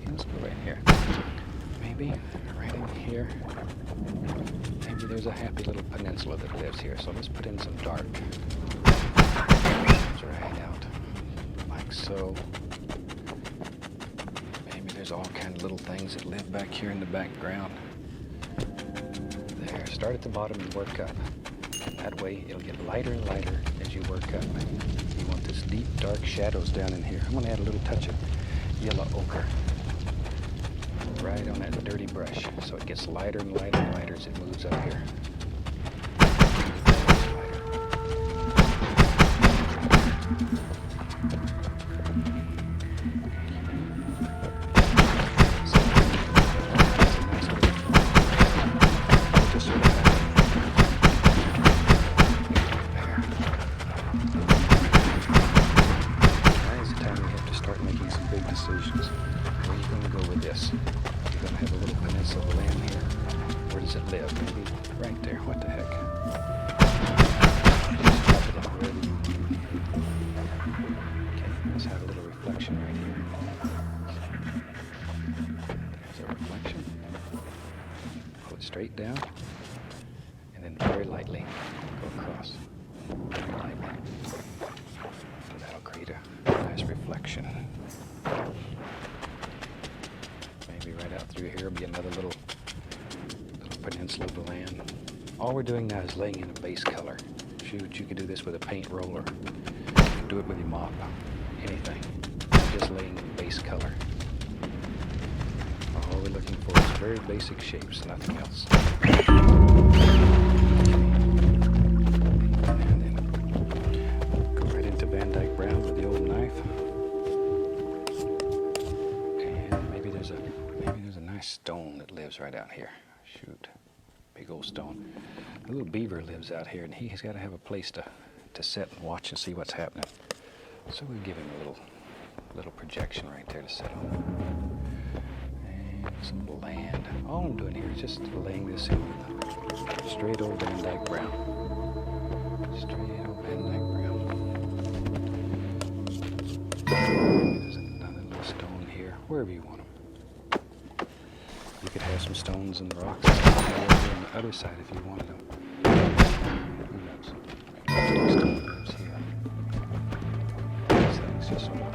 Okay, let's go right in here. Maybe right in here. Maybe there's a happy little peninsula that lives here. So let's put in some dark. Right out. Like so. Maybe there's all kinds of little things that live back here in the background. There. Start at the bottom and work up. That way it'll get lighter and lighter as you work up. You want this deep, dark shadows down in here. I'm going to add a little touch of yellow ochre right on that dirty brush so it gets lighter and lighter and lighter as it moves up here. Straight down, and then very lightly go across. Very lightly. So that'll create a nice reflection. Maybe right out through here will be another little peninsula of the land. All we're doing now is laying in a base color. Shoot, you could do this with a paint roller. You can do it with your mop. Anything. Just laying in base color. All we're looking for is very basic shapes, nothing else. And then go right into Van Dyke brown with the old knife. And maybe there's a nice stone that lives right out here. Shoot, big old stone. A little beaver lives out here, and he's got to have a place to sit and watch and see what's happening. So we give him a little projection right there to sit on. Some land. All I'm doing here is just laying this in with straight old Van Dyke brown. Straight old Van Dyke brown. There's another little stone here, wherever you want them. You could have some stones and rocks on the other side if you wanted them. Who knows? Maybe a stone lives here. These things just sort of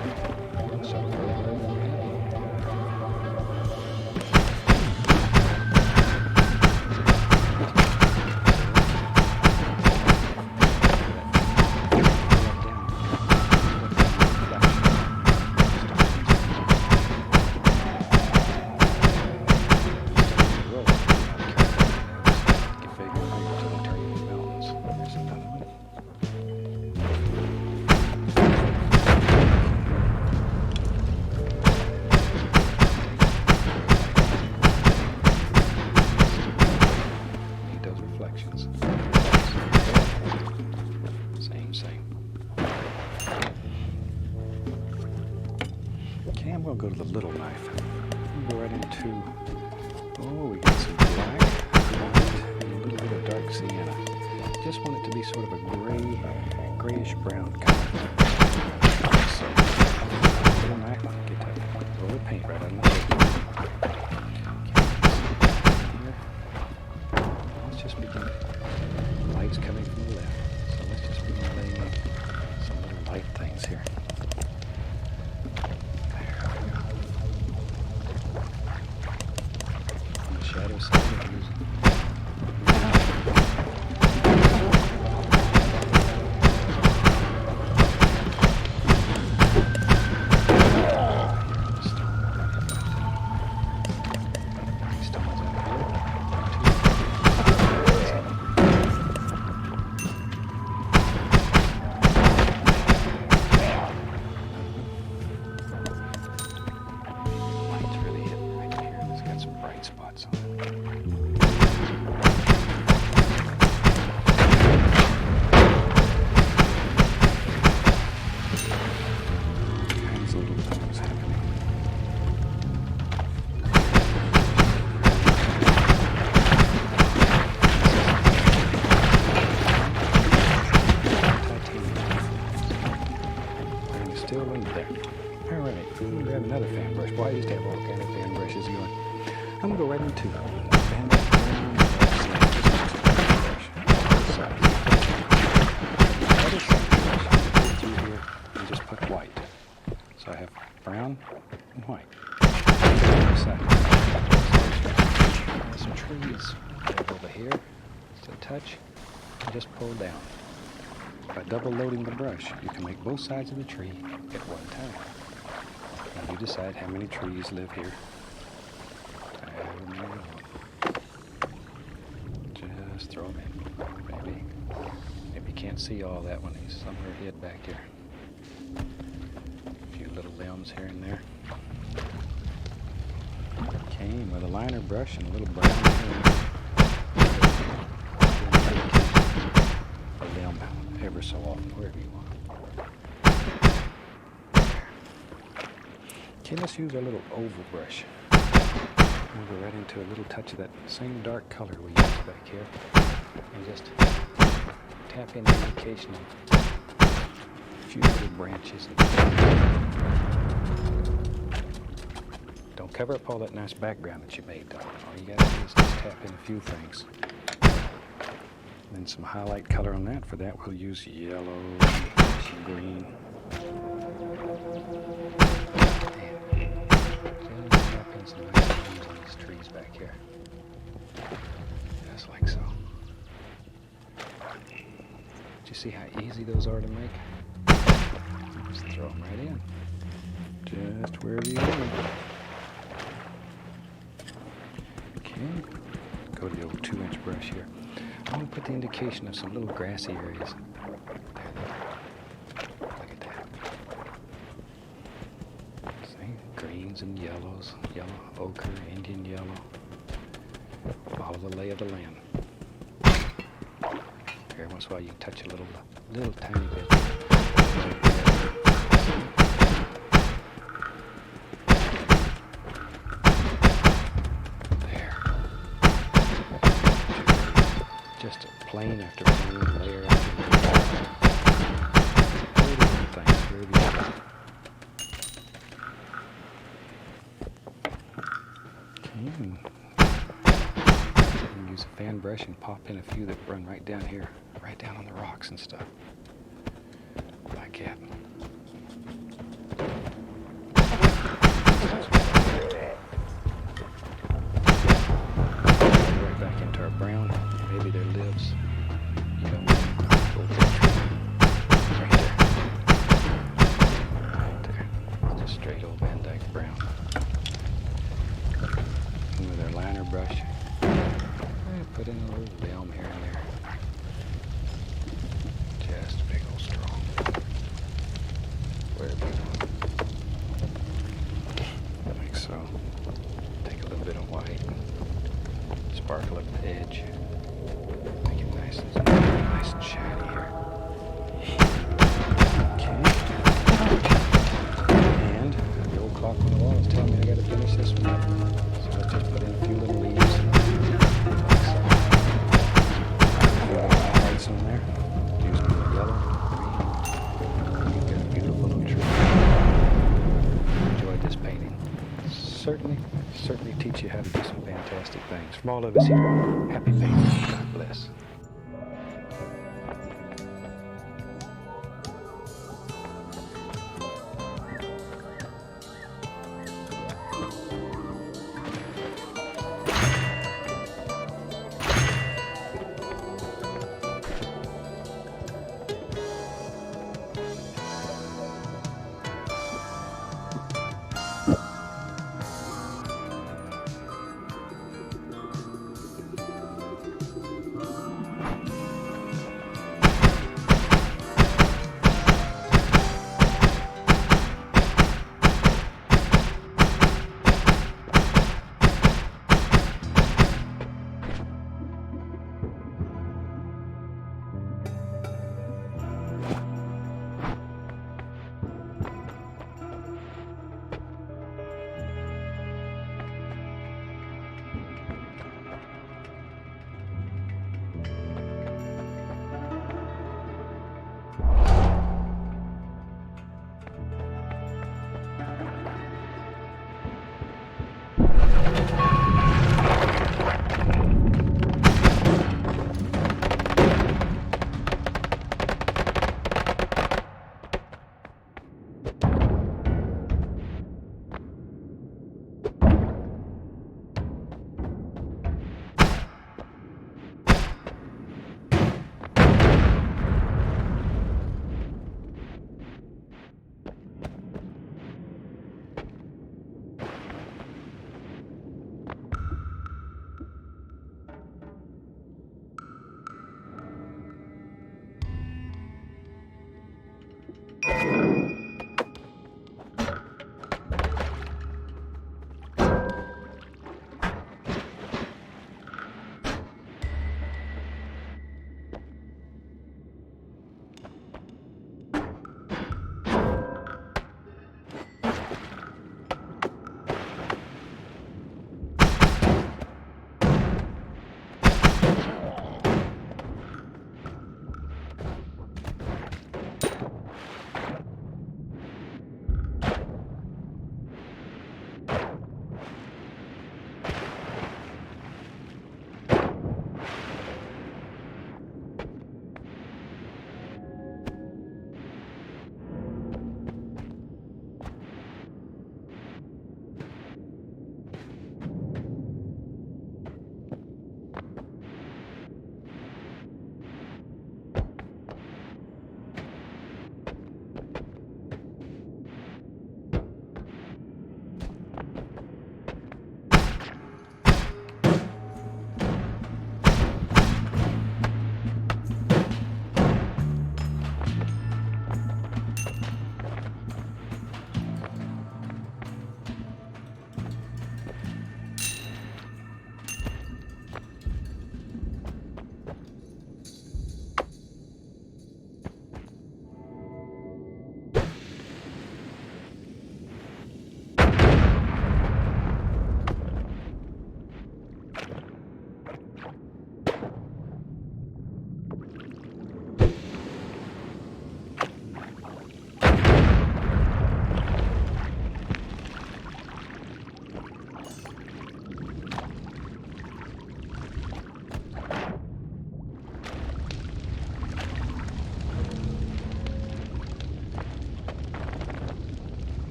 we'll go to the little knife. We'll go right into, we got some black, white, and a little bit of dark sienna. Just want it to be sort of a grayish brown color. So, little knife, get that roll of paint right on the table. Here. Let's just begin. The light's coming from the left, so let's just begin laying in some little light things here. Shadow side of using. Light's really hitting right here. It's got some bright spots on it. go right into band that down. Other side, through here and just put white. So I have brown and white. There's some trees over here. So touch and just pull down. By double loading the brush, you can make both sides of the tree at one time. Now you decide how many trees live here. Just throw them in. Maybe you can't see all that one. He's somewhere hid back here. A few little limbs here and there. Came with a liner brush and a little brown hair. A limb ever so often, wherever you want. Okay, let's use our little oval brush. We'll go right into a little touch of that same dark color we used back here. And just tap in the indication of a few little branches. Don't cover up all that nice background that you made, though. All you gotta do is just tap in a few things. And then some highlight color on that. For that, we'll use yellow, some green. And just tap in some nice leaves on these trees back here. Just like so. Did you see how easy those are to make? Just throw them right in. Just wherever you want. Okay. Go to the old 2-inch brush here. I'm going to put the indication of some little grassy areas. There. Look at that. See? Greens and yellows. Yellow, ochre, Indian yellow. Follow the lay of the land. Every once in a while you touch a little tiny bit. Just plane after plane, layer after layer. Very different things, very beautiful. Okay, and use a fan brush and pop in a few that run right down here, right down on the rocks and stuff. Like that. Right back into our brown. Maybe there lives, you know, right there. Right there. Just straight old Van Dyke brown. And with our liner brush, put in a little limb here and there. Just big old strong. Wherever you want. Like so. Take a little bit of white. Sparkle up the edge. Make it nice and shiny here. Okay. And the old clock on the wall is telling me I gotta finish this one up. So let's just put in a few little leaves. Highlights on there. Use a little yellow, green. You've got a beautiful little tree. Enjoyed this painting. Certainly teach you how to do some fantastic things. From all of us here, happy painting. God bless.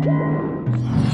You